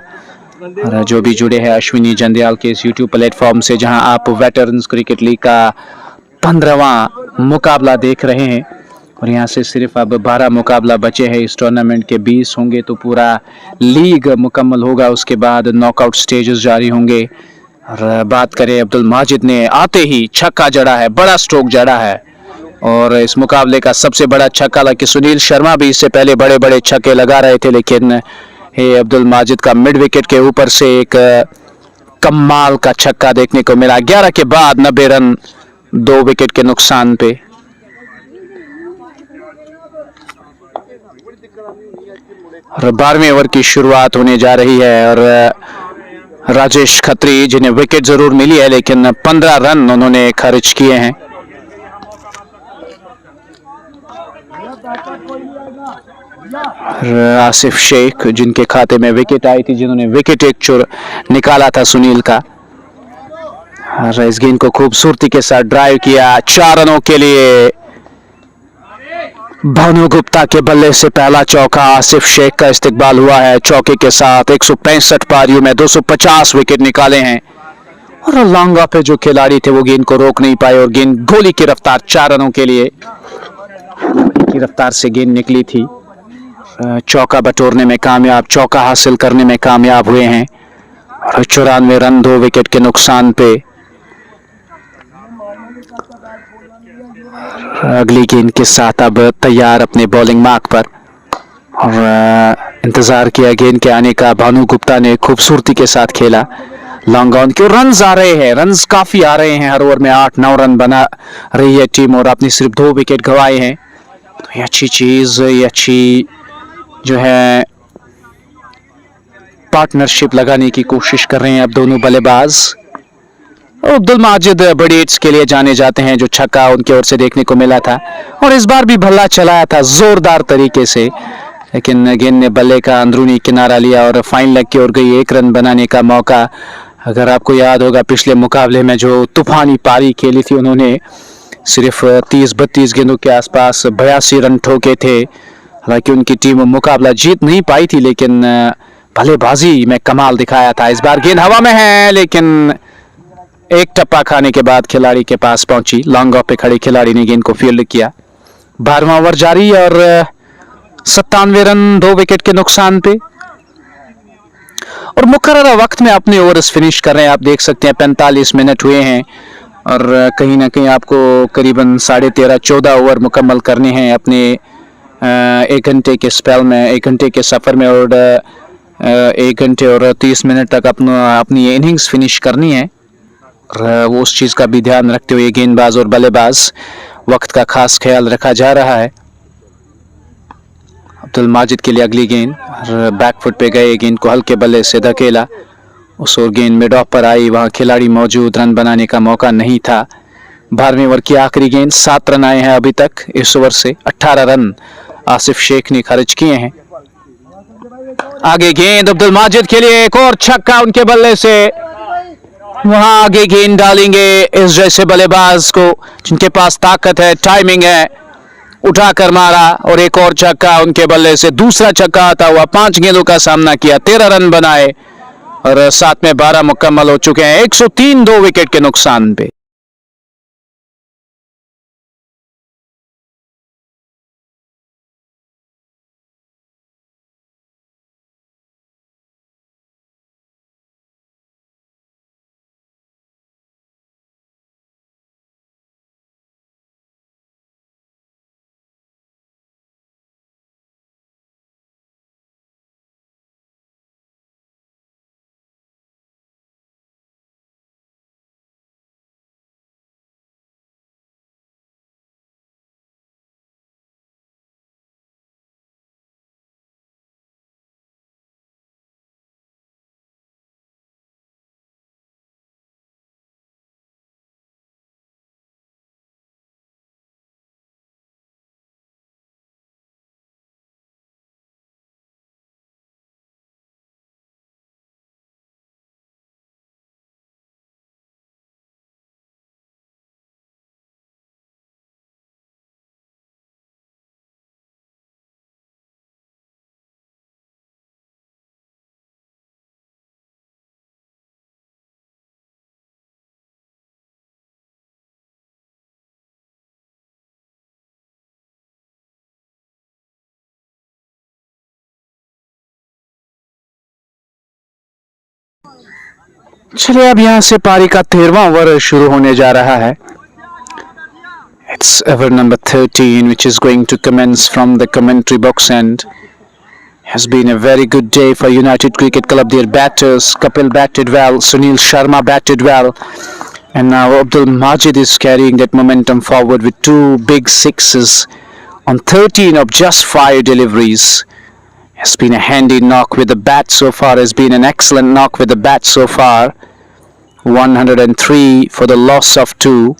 और जो भी जुड़े हैं अश्विनी जंदियाल के इस यूट्यूब प्लेटफॉर्म से, जहां आप वेटरन्स क्रिकेट लीग का 15वां मुकाबला देख रहे हैं, और यहाँ से सिर्फ अब 12 मुकाबला बचे हैं। इस टूर्नामेंट के 20 होंगे तो पूरा लीग मुकम्मल होगा, उसके बाद नॉकआउट स्टेजेस जारी होंगे। और बात करें, अब्दुल माजिद ने आते ही छक्का जड़ा है, बड़ा स्ट्रोक जड़ा है, और इस मुकाबले का सबसे बड़ा छक्का, हालांकि सुनील शर्मा भी इससे पहले बड़े बड़े छक्के लगा रहे थे, लेकिन ये अब्दुल माजिद का मिड विकेट के ऊपर से एक कमाल का छक्का देखने को मिला। 11 के बाद 90 रन 2 विकेट के नुकसान पे। और 12वें ओवर की शुरुआत होने जा रही है, और राजेश खत्री, जिन्हें विकेट जरूर मिली है लेकिन 15 रन उन्होंने खर्च किए हैं। आसिफ शेख, जिनके खाते में विकेट आई थी, जिन्होंने विकेट एक चुर निकाला था सुनील का, और इस गेंद को खूबसूरती के साथ ड्राइव किया 4 रनों के लिए। भानु गुप्ता के बल्ले से पहला चौका, आसिफ शेख का इस्तेकबाल हुआ है चौके के साथ। 165 पारियों में 250 विकेट निकाले हैं, और लॉन्गा पे जो खिलाड़ी थे वो गेंद को रोक नहीं पाए, और गेंद गोली की रफ्तार 4 रनों के लिए की रफ्तार से गेंद निकली थी। चौका बटोरने में कामयाब, चौका हासिल करने में कामयाब हुए हैं, और 94 रन 2 विकेट के नुकसान पे। अगली गेंद के साथ अब तैयार अपने बॉलिंग मार्क पर, और इंतजार किया गेंद के आने का। भानु गुप्ता ने खूबसूरती के साथ खेला लॉन्ग ऑन के, रन्स आ रहे हैं, रन्स काफी आ रहे हैं। हर ओवर में 8-9 रन बना रही है टीम, और आपने सिर्फ 2 विकेट गंवाए हैं। तो ये अच्छी चीज, ये अच्छी जो है पार्टनरशिप लगाने की कोशिश कर रहे हैं अब दोनों बल्लेबाज। अब्दुल माजिद बड़ी हिट्स के लिए जाने जाते हैं, जो छक्का उनकी ओर से देखने को मिला था, और इस बार भी भल्ला चलाया था जोरदार तरीके से, लेकिन गेंद ने बल्ले का अंदरूनी किनारा लिया और फाइन लेग की ओर गई। 1 रन बनाने का मौका। अगर आपको याद होगा, पिछले मुकाबले में जो तूफानी पारी खेली थी उन्होंने, सिर्फ 30-32 गेंदों के आसपास 82 रन ठोके थे। हालांकि उनकी टीम मुकाबला जीत नहीं पाई थी, लेकिन बल्लेबाजी में कमाल दिखाया था। इस बार गेंद हवा में है, लेकिन एक टप्पा खाने के बाद खिलाड़ी के पास पहुंची। लॉन्ग ऑफ पे खड़े खिलाड़ी ने गेंद को फील्ड किया। 12वां ओवर जारी, और 97 रन 2 विकेट के नुकसान पे, और मुकर्ररा वक्त में अपने ओवर्स फिनिश कर रहे हैं। आप देख सकते हैं 45 मिनट हुए हैं, और कहीं ना कहीं आपको करीबन 13.5-14 ओवर मुकम्मल करने हैं अपने 1 घंटे के स्पेल में, 1 घंटे के सफ़र में, और 1 घंटे और 30 मिनट तक अपनी इनिंग्स फिनिश करनी है। और वो उस चीज़ का भी ध्यान रखते हुए गेंदबाज और बल्लेबाज वक्त का खास ख्याल रखा जा रहा है। अब्दुल माजिद के लिए अगली गेंद और बैकफुट पे गए, गेंद को हल्के बल्ले से धकेला, उस ओर गेंद मिड ऑफ पर आई, वहां खिलाड़ी मौजूद, रन बनाने का मौका नहीं था। 12वें ओवर की आखिरी गेंद, 7 रन आए हैं अभी तक इस ओवर से, 18 रन आसिफ शेख ने खर्च किए हैं। आगे गेंद अब्दुल माजिद के लिए, एक और छक्का उनके बल्ले से, वहां आगे गेंद डालेंगे इस जैसे बल्लेबाज को जिनके पास ताकत है, टाइमिंग है, उठाकर मारा और एक और छक्का उनके बल्ले से, दूसरा छक्का आता हुआ, 5 गेंदों का सामना किया, 13 रन बनाए और 7 में 12 मुकम्मल हो चुके हैं, 103 2 विकेट के नुकसान पे। चलिए अब यहां से पारी का 13वां ओवर शुरू होने जा रहा है। It's over number 13 which is going to commence from the commentary box and has been a very good day for United Cricket Club. Their batters, Kapil batted well, Sunil Sharma batted well, and now Abdul Majid is carrying that momentum forward with 2 big sixes on 13 of just 5 deliveries. Has been a handy knock with the bat so far, has been an excellent knock with the bat so far. 103 for the loss of 2.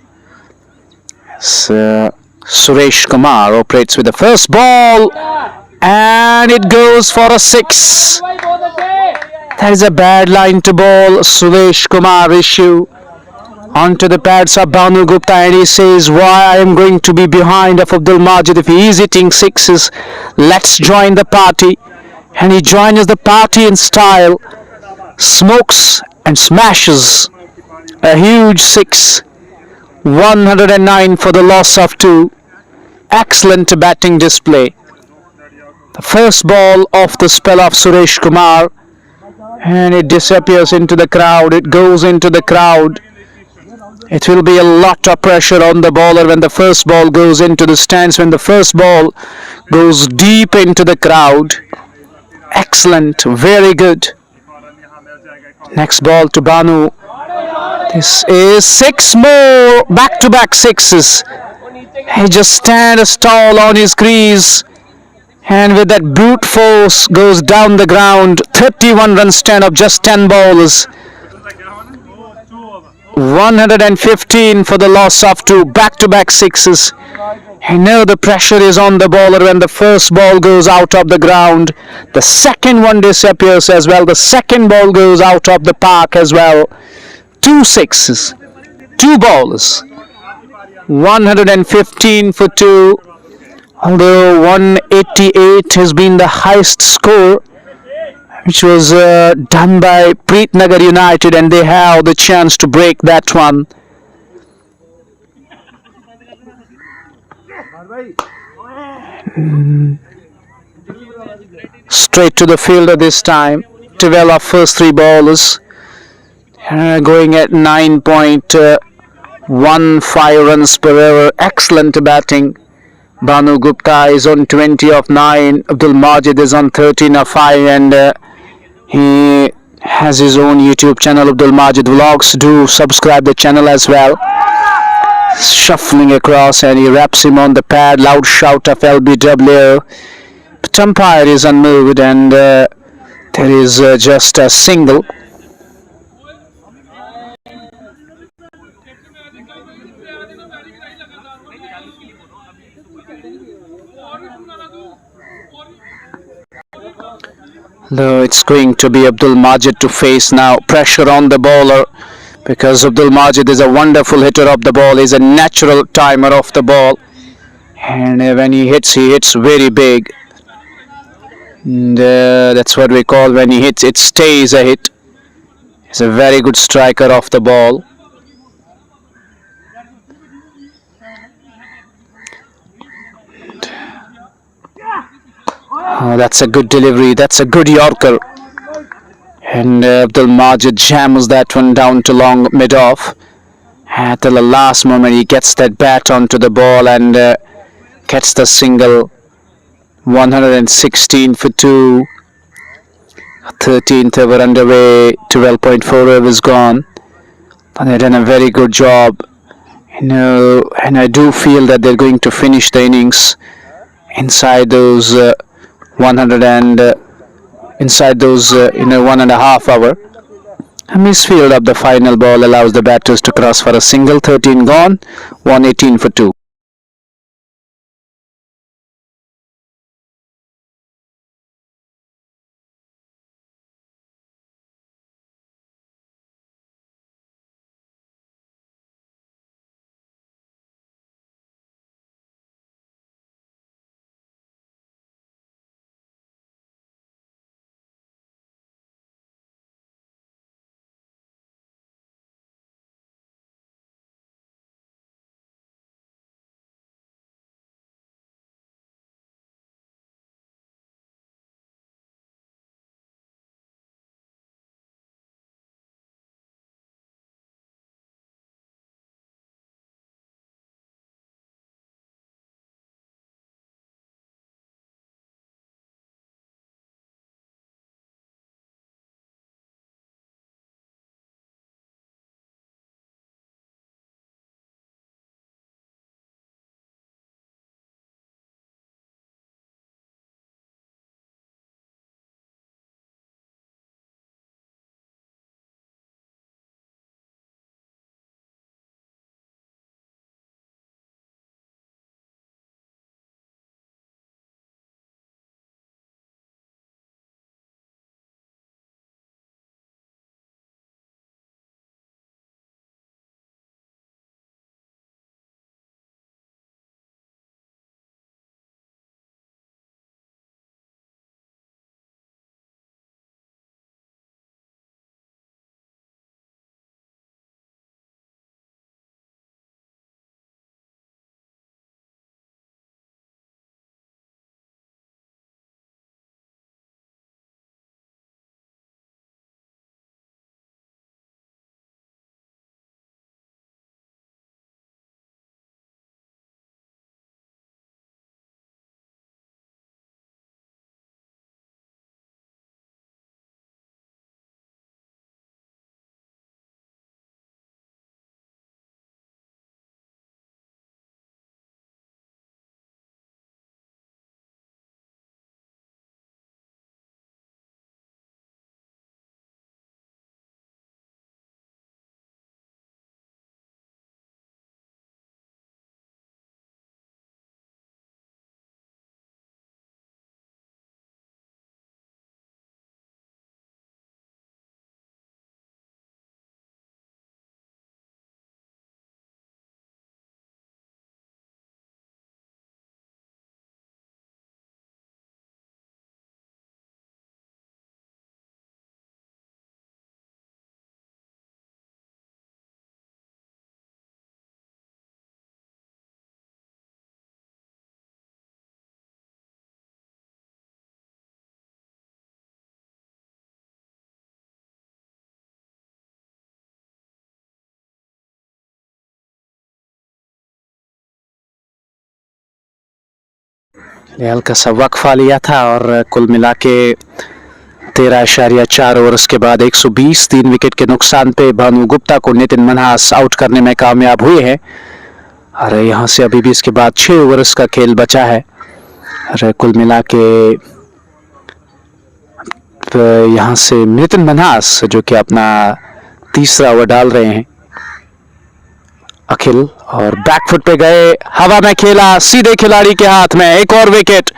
Suresh Kumar operates with the first ball and it goes for a 6. That is a bad line to bowl. Suresh Kumar issue onto the pads of Banu Gupta and he says, why I am going to be behind of Abdul Majid if he is hitting 6s. Let's join the party. And he joins the party in style, smokes and smashes a huge 6. 109 for the loss of 2. Excellent batting display. The first ball off the spell of Suresh Kumar and it disappears into the crowd. It goes into the crowd. It will be a lot of pressure on the bowler when the first ball goes into the stands, when the first ball goes deep into the crowd. Excellent, very good. Next ball to Banu. This is 6 more back-to-back 6s. He just stands tall on his crease and with that brute force goes down the ground. 31 run stand of just 10 balls. 115 for the loss of 2 back-to-back 6s. I know the pressure is on the bowler when the first ball goes out of the ground. The second one disappears as well. The second ball goes out of the park as well. 2 6s, 2 balls. 115 for 2. Although 188 has been the highest score, which was done by Preetnagar United, and they have the chance to break that one. Straight to the fielder this time. 12 of first 3 bowlers going at 9.15 runs per hour. Excellent batting. Banu Gupta is on 20 of 9. Abdul Majid is on 13 of 5 and he has his own YouTube channel, Abdul Majid Vlogs. Do subscribe the channel as well. Shuffling across and he wraps him on the pad. Loud shout of LBW. left umpire is unmoved, and there is just a single. Though it's going to be Abdul Majid to face now. Pressure on the bowler, because Abdul Majid is a wonderful hitter of the ball. He's a natural timer of the ball, and when he hits very big. And that's what we call, when he hits, it stays a hit. He's a very good striker of the ball. Oh, that's a good delivery. That's a good Yorker. And Abdul Majid jams that one down to long mid-off. At the last moment, he gets that bat onto the ball and gets the single. 116 for 2. 13th over underway. 12.4 overs gone. And they've done a very good job. And I do feel that they're going to finish the innings inside those 100 and inside those 1.5 hour. A misfield of the final ball allows the batters to cross for a single. 13 gone. 118 for 2. हल्का सा वक्फा लिया था और कुल मिला के 13.4 overs के बाद 120, 3 विकेट के नुकसान पे भानु गुप्ता को नितिन मनहास आउट करने में कामयाब हुए हैं। और यहाँ से अभी भी इसके बाद 6 ओवर्स का खेल बचा है। कुल मिला के यहाँ से नितिन मन्हास जो कि अपना तीसरा ओवर डाल रहे हैं। अखिल और बैकफुट पे गए, हवा में खेला, सीधे खिलाड़ी के हाथ में, एक और विकेट।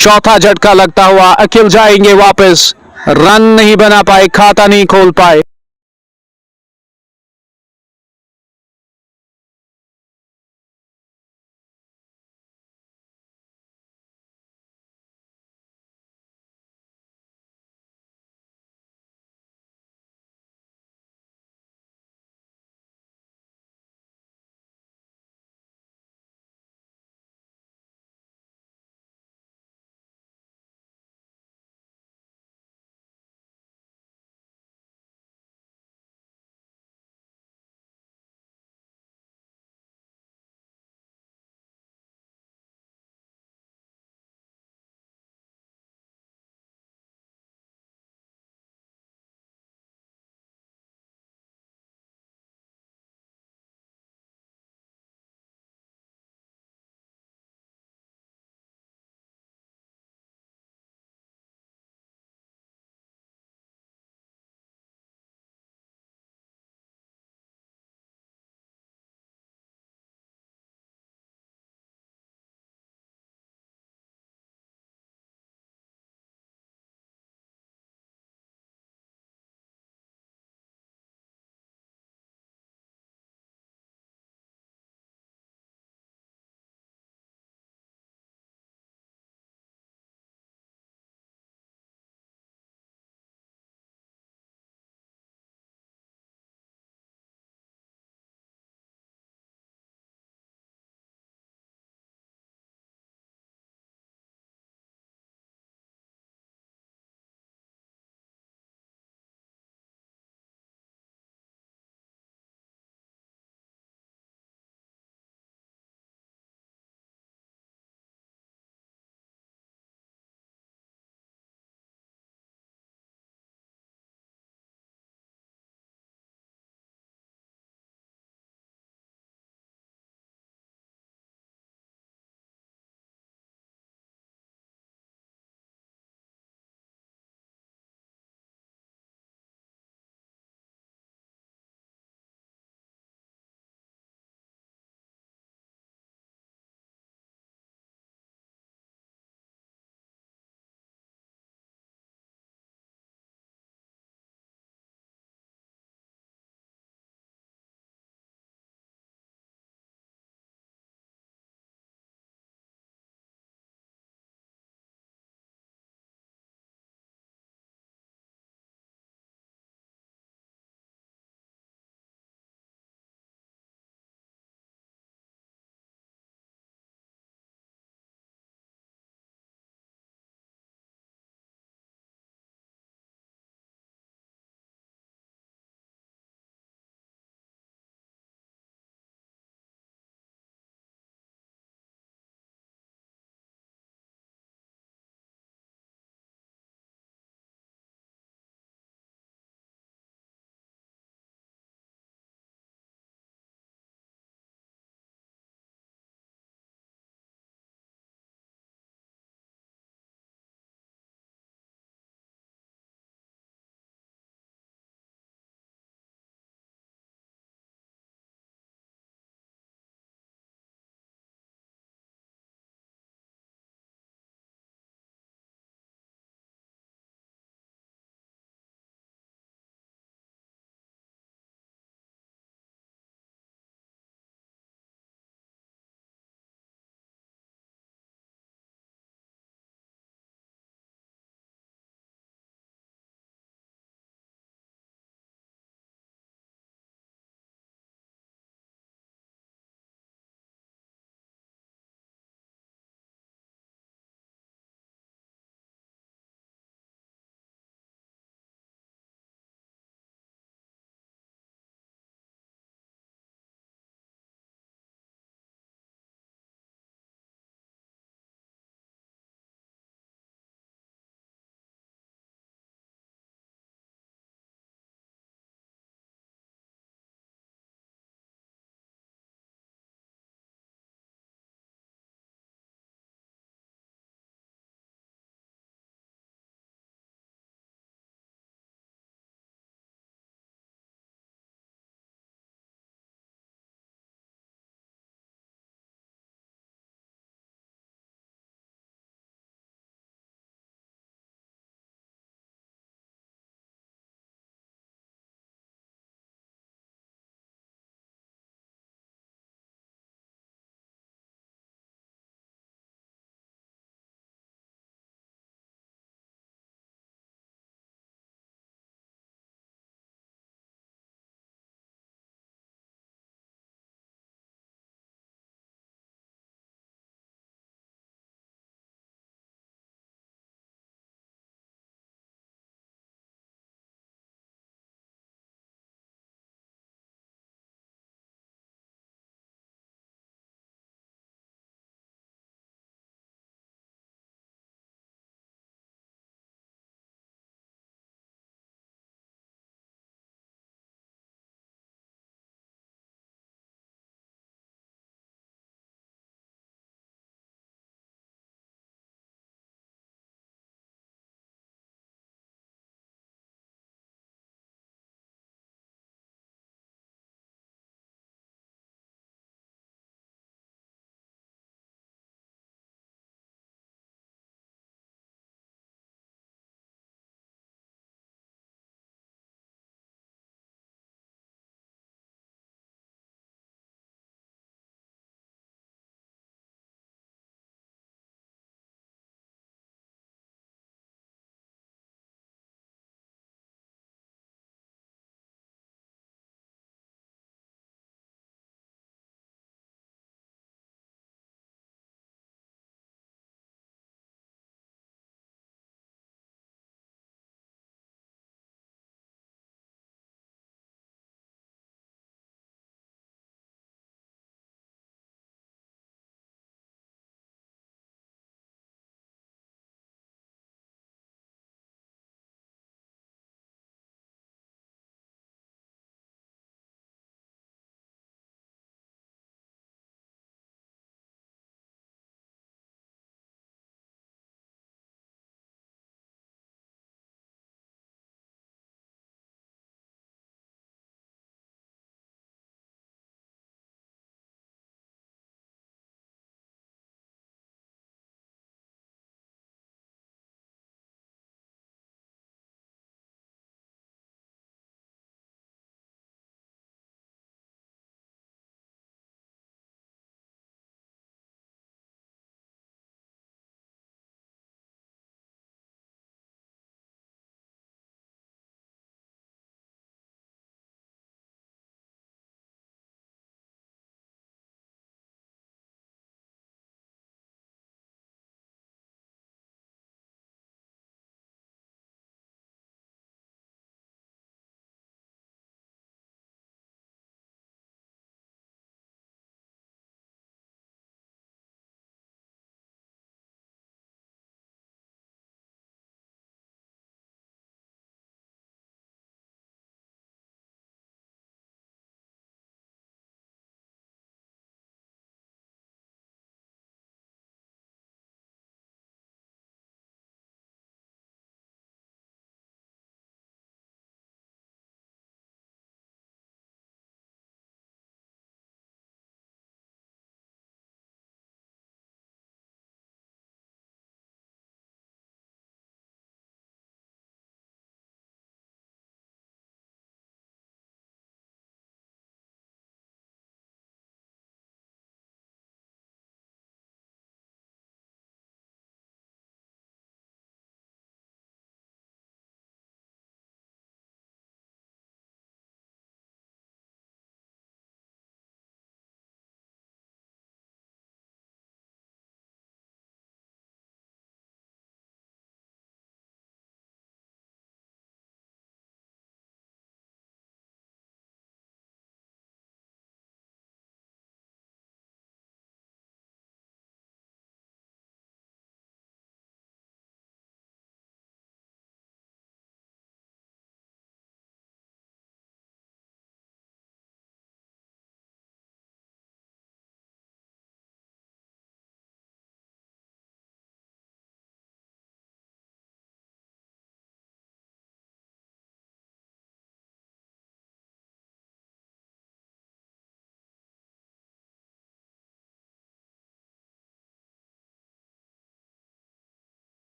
चौथा झटका लगता हुआ अखिल जाएंगे वापस, रन नहीं बना पाए, खाता नहीं खोल पाए।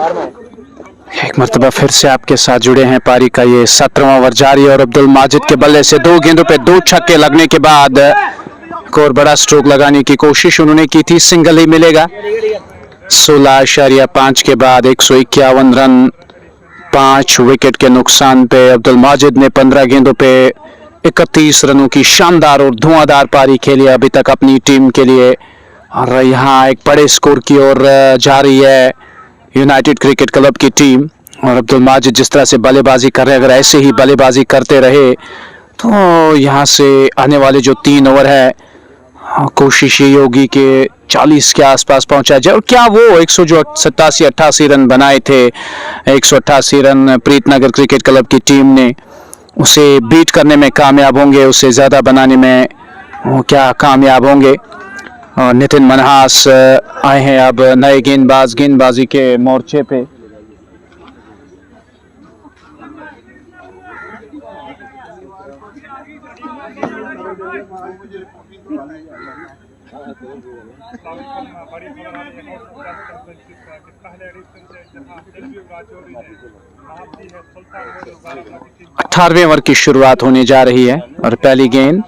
एक मरतबा फिर से आपके साथ जुड़े हैं। पारी का ये 17वां ओवर जारी और अब्दुल माजिद के बल्ले से 2 गेंदों पे 2 छक्के लगने के बाद एक और बड़ा स्ट्रोक लगाने की कोशिश उन्होंने की थी। सिंगल ही मिलेगा। 16.5 के बाद 151 रन 5 विकेट के नुकसान पे अब्दुल माजिद ने 15 गेंदों पे 31 रनों की शानदार और धुआंधार पारी खेली अभी तक अपनी टीम के लिए। और यहाँ एक बड़े स्कोर की ओर जा रही है यूनाइटेड क्रिकेट क्लब की टीम। और अब्दुल माजिद जिस तरह से बल्लेबाजी कर रहे हैं, अगर ऐसे ही बल्लेबाजी करते रहे तो यहाँ से आने वाले जो 3 ओवर है कोशिश ये होगी कि 40 के आसपास पहुंचा जाए। और क्या वो 187-88 रन बनाए थे, 188 रन प्रीतनगर क्रिकेट क्लब की टीम ने, उसे बीट करने में कामयाब होंगे, उसे ज़्यादा बनाने में वो क्या कामयाब होंगे। और नितिन मनहास आए हैं अब नए गेंदबाजी के मोर्चे पे। अठारहवें ओवर की शुरुआत होने जा रही है और पहली गेंद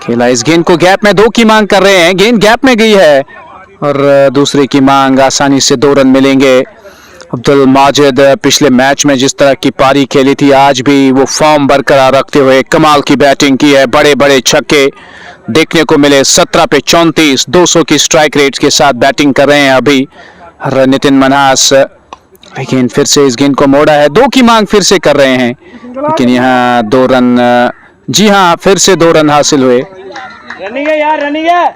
खेला। इस गेंद को गैप में 2 की मांग कर रहे हैं। गेंद गैप में गई है और दूसरे की मांग आसानी से 2 रन मिलेंगे। अब्दुल माजिद पिछले मैच में जिस तरह की पारी खेली थी, आज भी वो फॉर्म बरकरार रखते हुए कमाल की बैटिंग की है। बड़े बड़े छक्के देखने को मिले। 17 पे 34 200 की स्ट्राइक रेट के साथ बैटिंग कर रहे हैं अभी नितिन मनहास। लेकिन फिर से इस गेंद को मोड़ा है। 2 की मांग फिर से कर रहे हैं, लेकिन यहाँ 2 रन, जी हाँ, फिर से 2 रन हासिल हुए। रनिंग है यार, रनिंग है।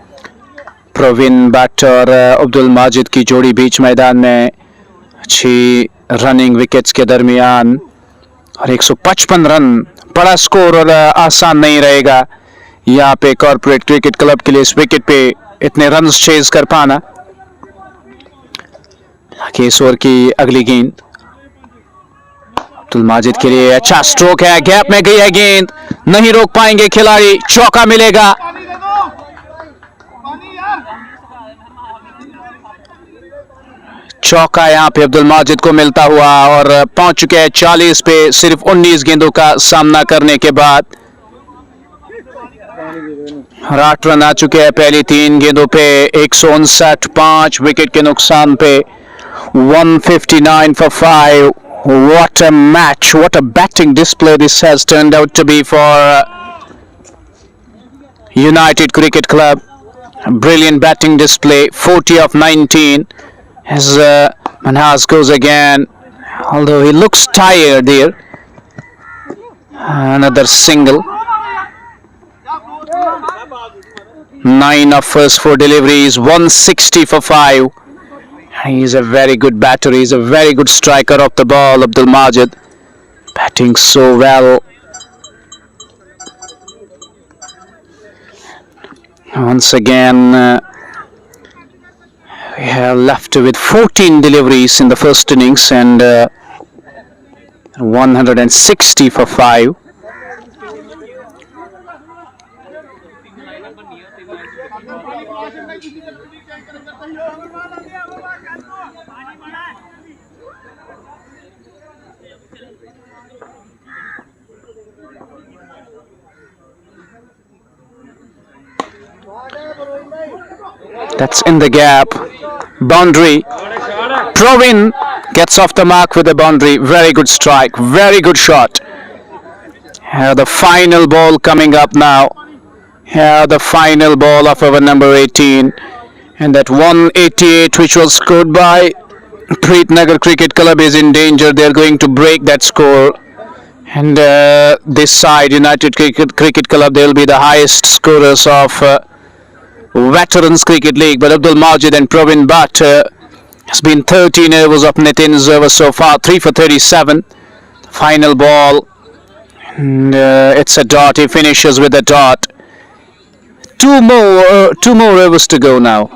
प्रवीण भट्ट और अब्दुल माजिद की जोड़ी बीच मैदान में, अच्छी रनिंग विकेट्स के दरमियान और 155 रन, बड़ा स्कोर और आसान नहीं रहेगा यहाँ पे कॉर्पोरेट क्रिकेट क्लब के लिए इस विकेट पे इतने रन चेज कर पाना। इस ओवर की अगली गेंद अब्दुल माजिद के लिए अच्छा स्ट्रोक है, गैप में गई है गेंद, नहीं रोक पाएंगे खिलाड़ी, चौका मिलेगा। चौका यहाँ पे अब्दुल माजिद को मिलता हुआ और पहुंच चुके हैं 40 पे सिर्फ 19 गेंदों का सामना करने के बाद। 8 रन आ चुके हैं पहली 3 गेंदों पे। 159 5 विकेट के नुकसान पे। 159 for 5. What a match, what a batting display this has turned out to be for United Cricket Club. A brilliant batting display. 40 of 19 as Manhas goes again, although he looks tired there. Another single. 9 of first 4 deliveries. 160 for 5. He's a very good batter. He's a very good striker of the ball, Abdul Majid. Batting so well. Once again, we have left with 14 deliveries in the first innings and 160 for 5. That's in the gap. Boundary. Provin gets off the mark with a boundary. Very good strike. Very good shot. The final ball coming up now. The final ball of over number 18. And that 188 which was scored by Preetnagar Cricket Club is in danger. They're going to break that score. And this side, United Cricket Club, they'll be the highest scorers of Veterans Cricket League. But Abdul Majid and Praveen Bhatt has been 13 overs of Nitin's over so far, 3 for 37. Final ball, and it's a dot. He finishes with a dot. Two more overs to go now.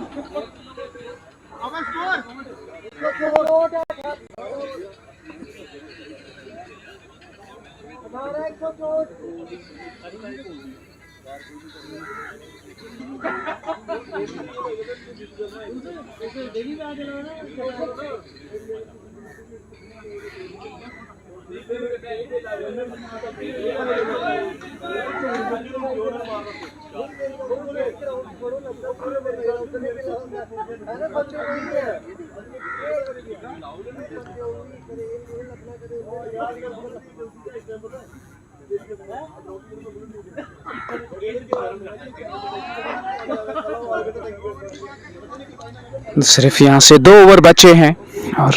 सिर्फ यहाँ से 2 over बचे हैं और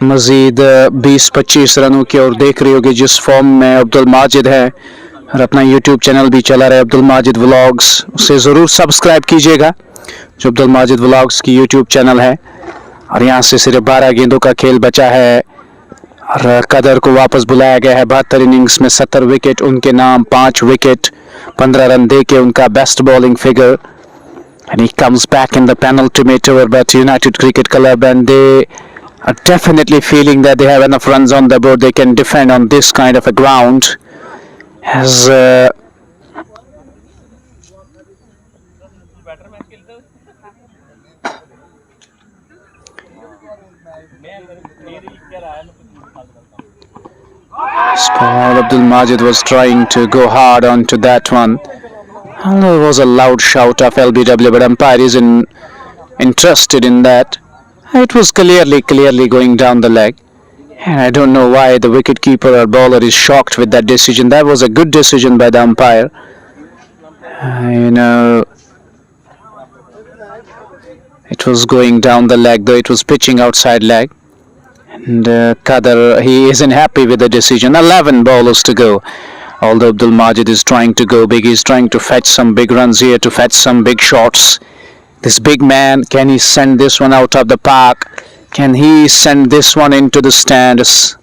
मजीद 20-25 रनों की ओर देख रही होगी जिस फॉर्म में अब्दुल माजिद है और अपना यूट्यूब चैनल भी चला रहा है अब्दुल माजिद व्लॉग्स, उसे ज़रूर सब्सक्राइब कीजिएगा जो अब्दुल माजिद व्लॉग्स की यूट्यूब चैनल है। और यहाँ से सिर्फ 12 गेंदों का खेल बचा है और कदर को वापस बुलाया गया है। 72 इनिंग्स में 70 विकेट उनके नाम, 5 विकेट, 15 रन दे के उनका best bowling figure. And he comes back in the penultimate over, but United Cricket Club, and they are definitely feeling that they have enough runs on the board. They can defend on this kind of a ground. As Abdul Majid was trying to go hard onto that one. There was a loud shout of LBW, but umpire isn't interested in that. It was clearly going down the leg. And I don't know why the wicketkeeper or bowler is shocked with that decision. That was a good decision by the umpire. It was going down the leg, though it was pitching outside leg. And Qadar, he isn't happy with the decision. 11 bowlers to go. Although Abdul Majid is trying to go big, he's trying to fetch some big runs here, to fetch some big shots. This big man, can he send this one out of the park? Can he send this one into the stands?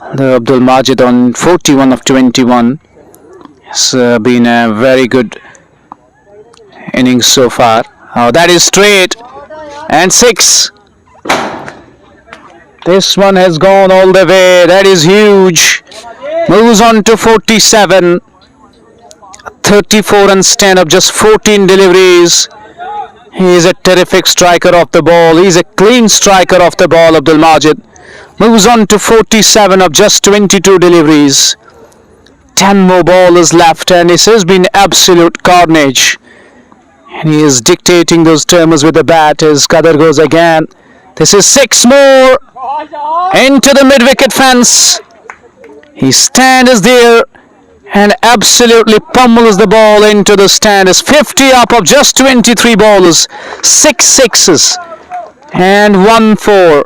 Abdul Majid on 41 of 21 has been a very good innings so far. Oh, that is straight and 6. This one has gone all the way. That is huge. Moves on to 47. 34 run stand of just 14 deliveries. He is a terrific striker of the ball. He is a clean striker of the ball, Abdul Majid. Moves on to 47 of just 22 deliveries. 10 more bowlers left, and this has been absolute carnage. And he is dictating those terms with the bat as Qadar goes again. This is 6 more into the mid-wicket fence. His stand is there and absolutely pummels the ball into the stand. Is 50 up of just 23 bowlers, 6 sixes and 1 4.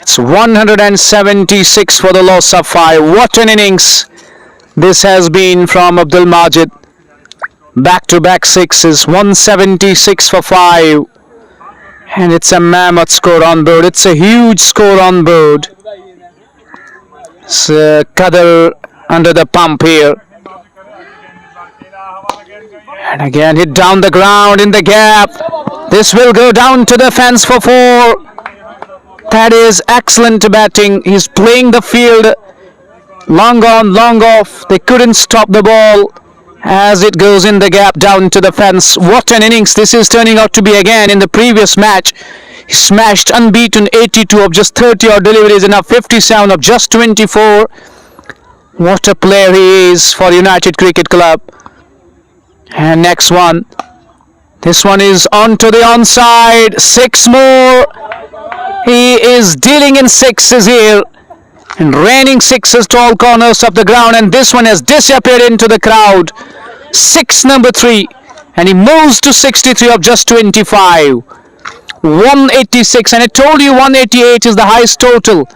It's 176 for the loss of 5. What an innings this has been from Abdul Majid. Back-to-back sixes, 176 for 5. And it's a mammoth score on board. It's a huge score on board. It's Qadar under the pump here. And again hit down the ground in the gap. This will go down to the fence for 4. That is excellent batting. He's playing the field. Long on, long off. They couldn't stop the ball as it goes in the gap down to the fence. What an innings this is turning out to be again. In the previous match, he smashed unbeaten 82 of just 30 odd deliveries and now 57 of just 24. What a player he is for United Cricket Club. And next one. This one is onto the onside. 6 more. He is dealing in sixes here. And raining sixes to all corners of the ground, and this one has disappeared into the crowd. 6 number 3, and he moves to 63 of just 25. 186, and I told you 188 is the highest total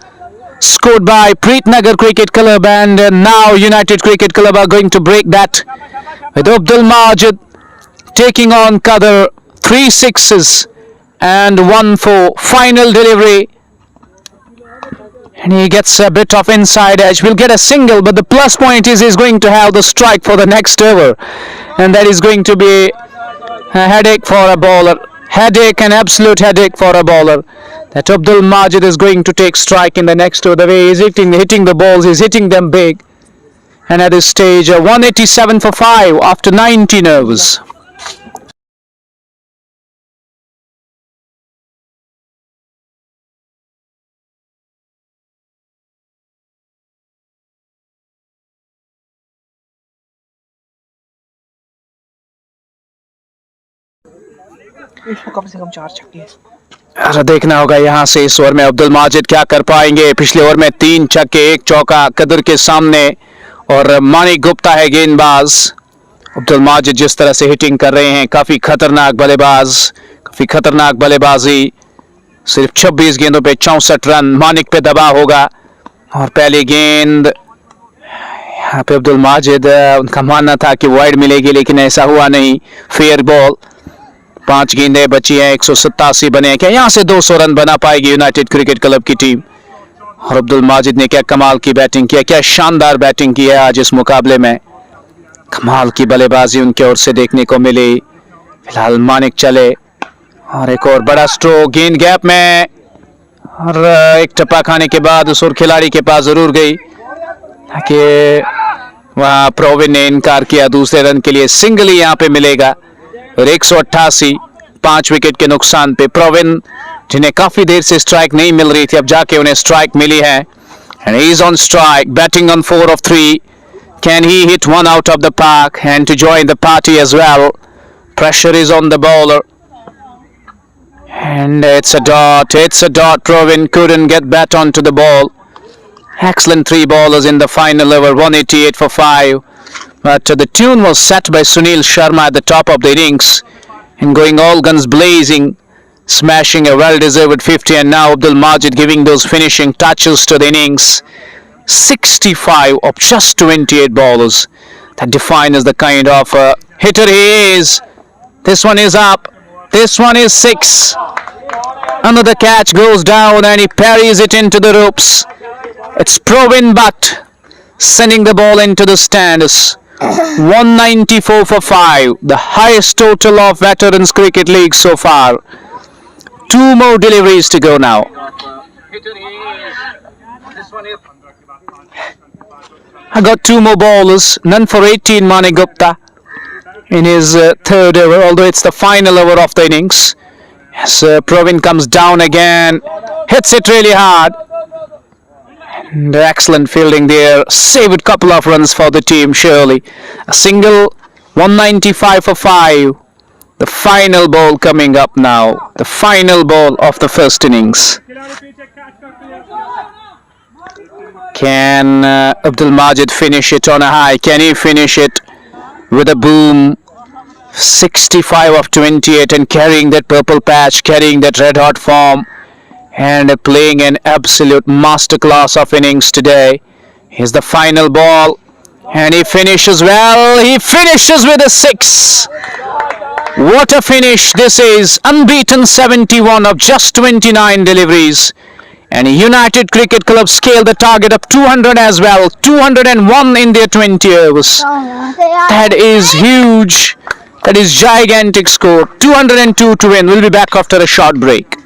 scored by Preetnagar Cricket Club, and now United Cricket Club are going to break that with Abdul Majid taking on Qadar. 3 sixes and 1 4. Final delivery. And he gets a bit of inside edge. Will get a single, but the plus point is he's going to have the strike for the next over. And that is going to be a headache for a bowler. Headache, an absolute headache for a bowler. That Abdul Majid is going to take strike in the next over. The way he's hitting the balls, he's hitting them big. And at this stage, 187 for 5 after 19 overs. इसमें कम से कम 4 छक्के। अरे देखना होगा यहाँ से इस over में अब्दुल माजिद क्या कर पाएंगे। पिछले ओवर में 3 छक्के 1 चौका कदर के सामने और मानिक गुप्ता है गेंदबाज। अब्दुल माजिद जिस तरह से हिटिंग कर रहे हैं, काफी खतरनाक बल्लेबाज, काफी खतरनाक बल्लेबाजी। सिर्फ 26 गेंदों पे 64 रन। मानिक पे दबाव होगा और पहली गेंद यहाँ पे अब्दुल माजिद, उनका मानना था कि वाइड मिलेगी लेकिन ऐसा हुआ नहीं। Fair ball. 5 गेंदें बची हैं, 187 बने हैं। क्या यहाँ से 200 रन बना पाएगी यूनाइटेड क्रिकेट क्लब की टीम? और अब्दुल माजिद ने क्या कमाल की बैटिंग किया, क्या शानदार बैटिंग की है आज इस मुकाबले में। कमाल की बल्लेबाजी उनके ओर से देखने को मिली। फिलहाल मानिक चले और एक और बड़ा स्ट्रोक गेंद गैप में और एक टप्पा खाने के बाद उस और खिलाड़ी के पास जरूर गई कि वहां प्रोविन ने इनकार किया। दूसरे रन के लिए सिंगल ही यहाँ पे मिलेगा और 188 5 विकेट के नुकसान पे। प्रोविन जिन्हें काफी देर से स्ट्राइक नहीं मिल रही थी, अब जाके उन्हें स्ट्राइक मिली है। And he is on strike, batting on 4 of 3. Can he hit one out of the park and to join the party as well? Pressure is on the bowler. And it's a dot. It's a dot. Provin couldn't get bat onto the ball. Excellent 3 bowlers in the final over. 188 for 5. But the tune was set by Sunil Sharma at the top of the innings and going all guns blazing, smashing a well-deserved 50. And now Abdul Majid giving those finishing touches to the innings. 65 of just 28 bowlers. That defines the kind of hitter he is. This one is up. This one is 6. Another catch goes down and he parries it into the ropes. It's Provin Butt sending the ball into the stands. 194 for 5. The highest total of Veterans Cricket League so far. 2 more deliveries to go now. I got 2 more bowlers. None for 18, Mani Gupta in his 3rd over, although it's the final over of the innings. Yes, Provin comes down again, hits it really hard. And excellent fielding there. Saved a couple of runs for the team, surely. A single, 195 for 5. The final ball coming up now. The final ball of the first innings. Can Abdul Majid finish it on a high? Can he finish it with a boom? 65 of 28 and carrying that purple patch, carrying that red hot form and playing an absolute masterclass of innings today. Here's the final ball and he finishes well. He finishes with a 6. What a finish this is. Unbeaten 71 of just 29 deliveries. And United Cricket Club scaled the target up 200 as well. 201 in their 20 overs. That is huge. That is gigantic score. 202 to win. We'll be back after a short break.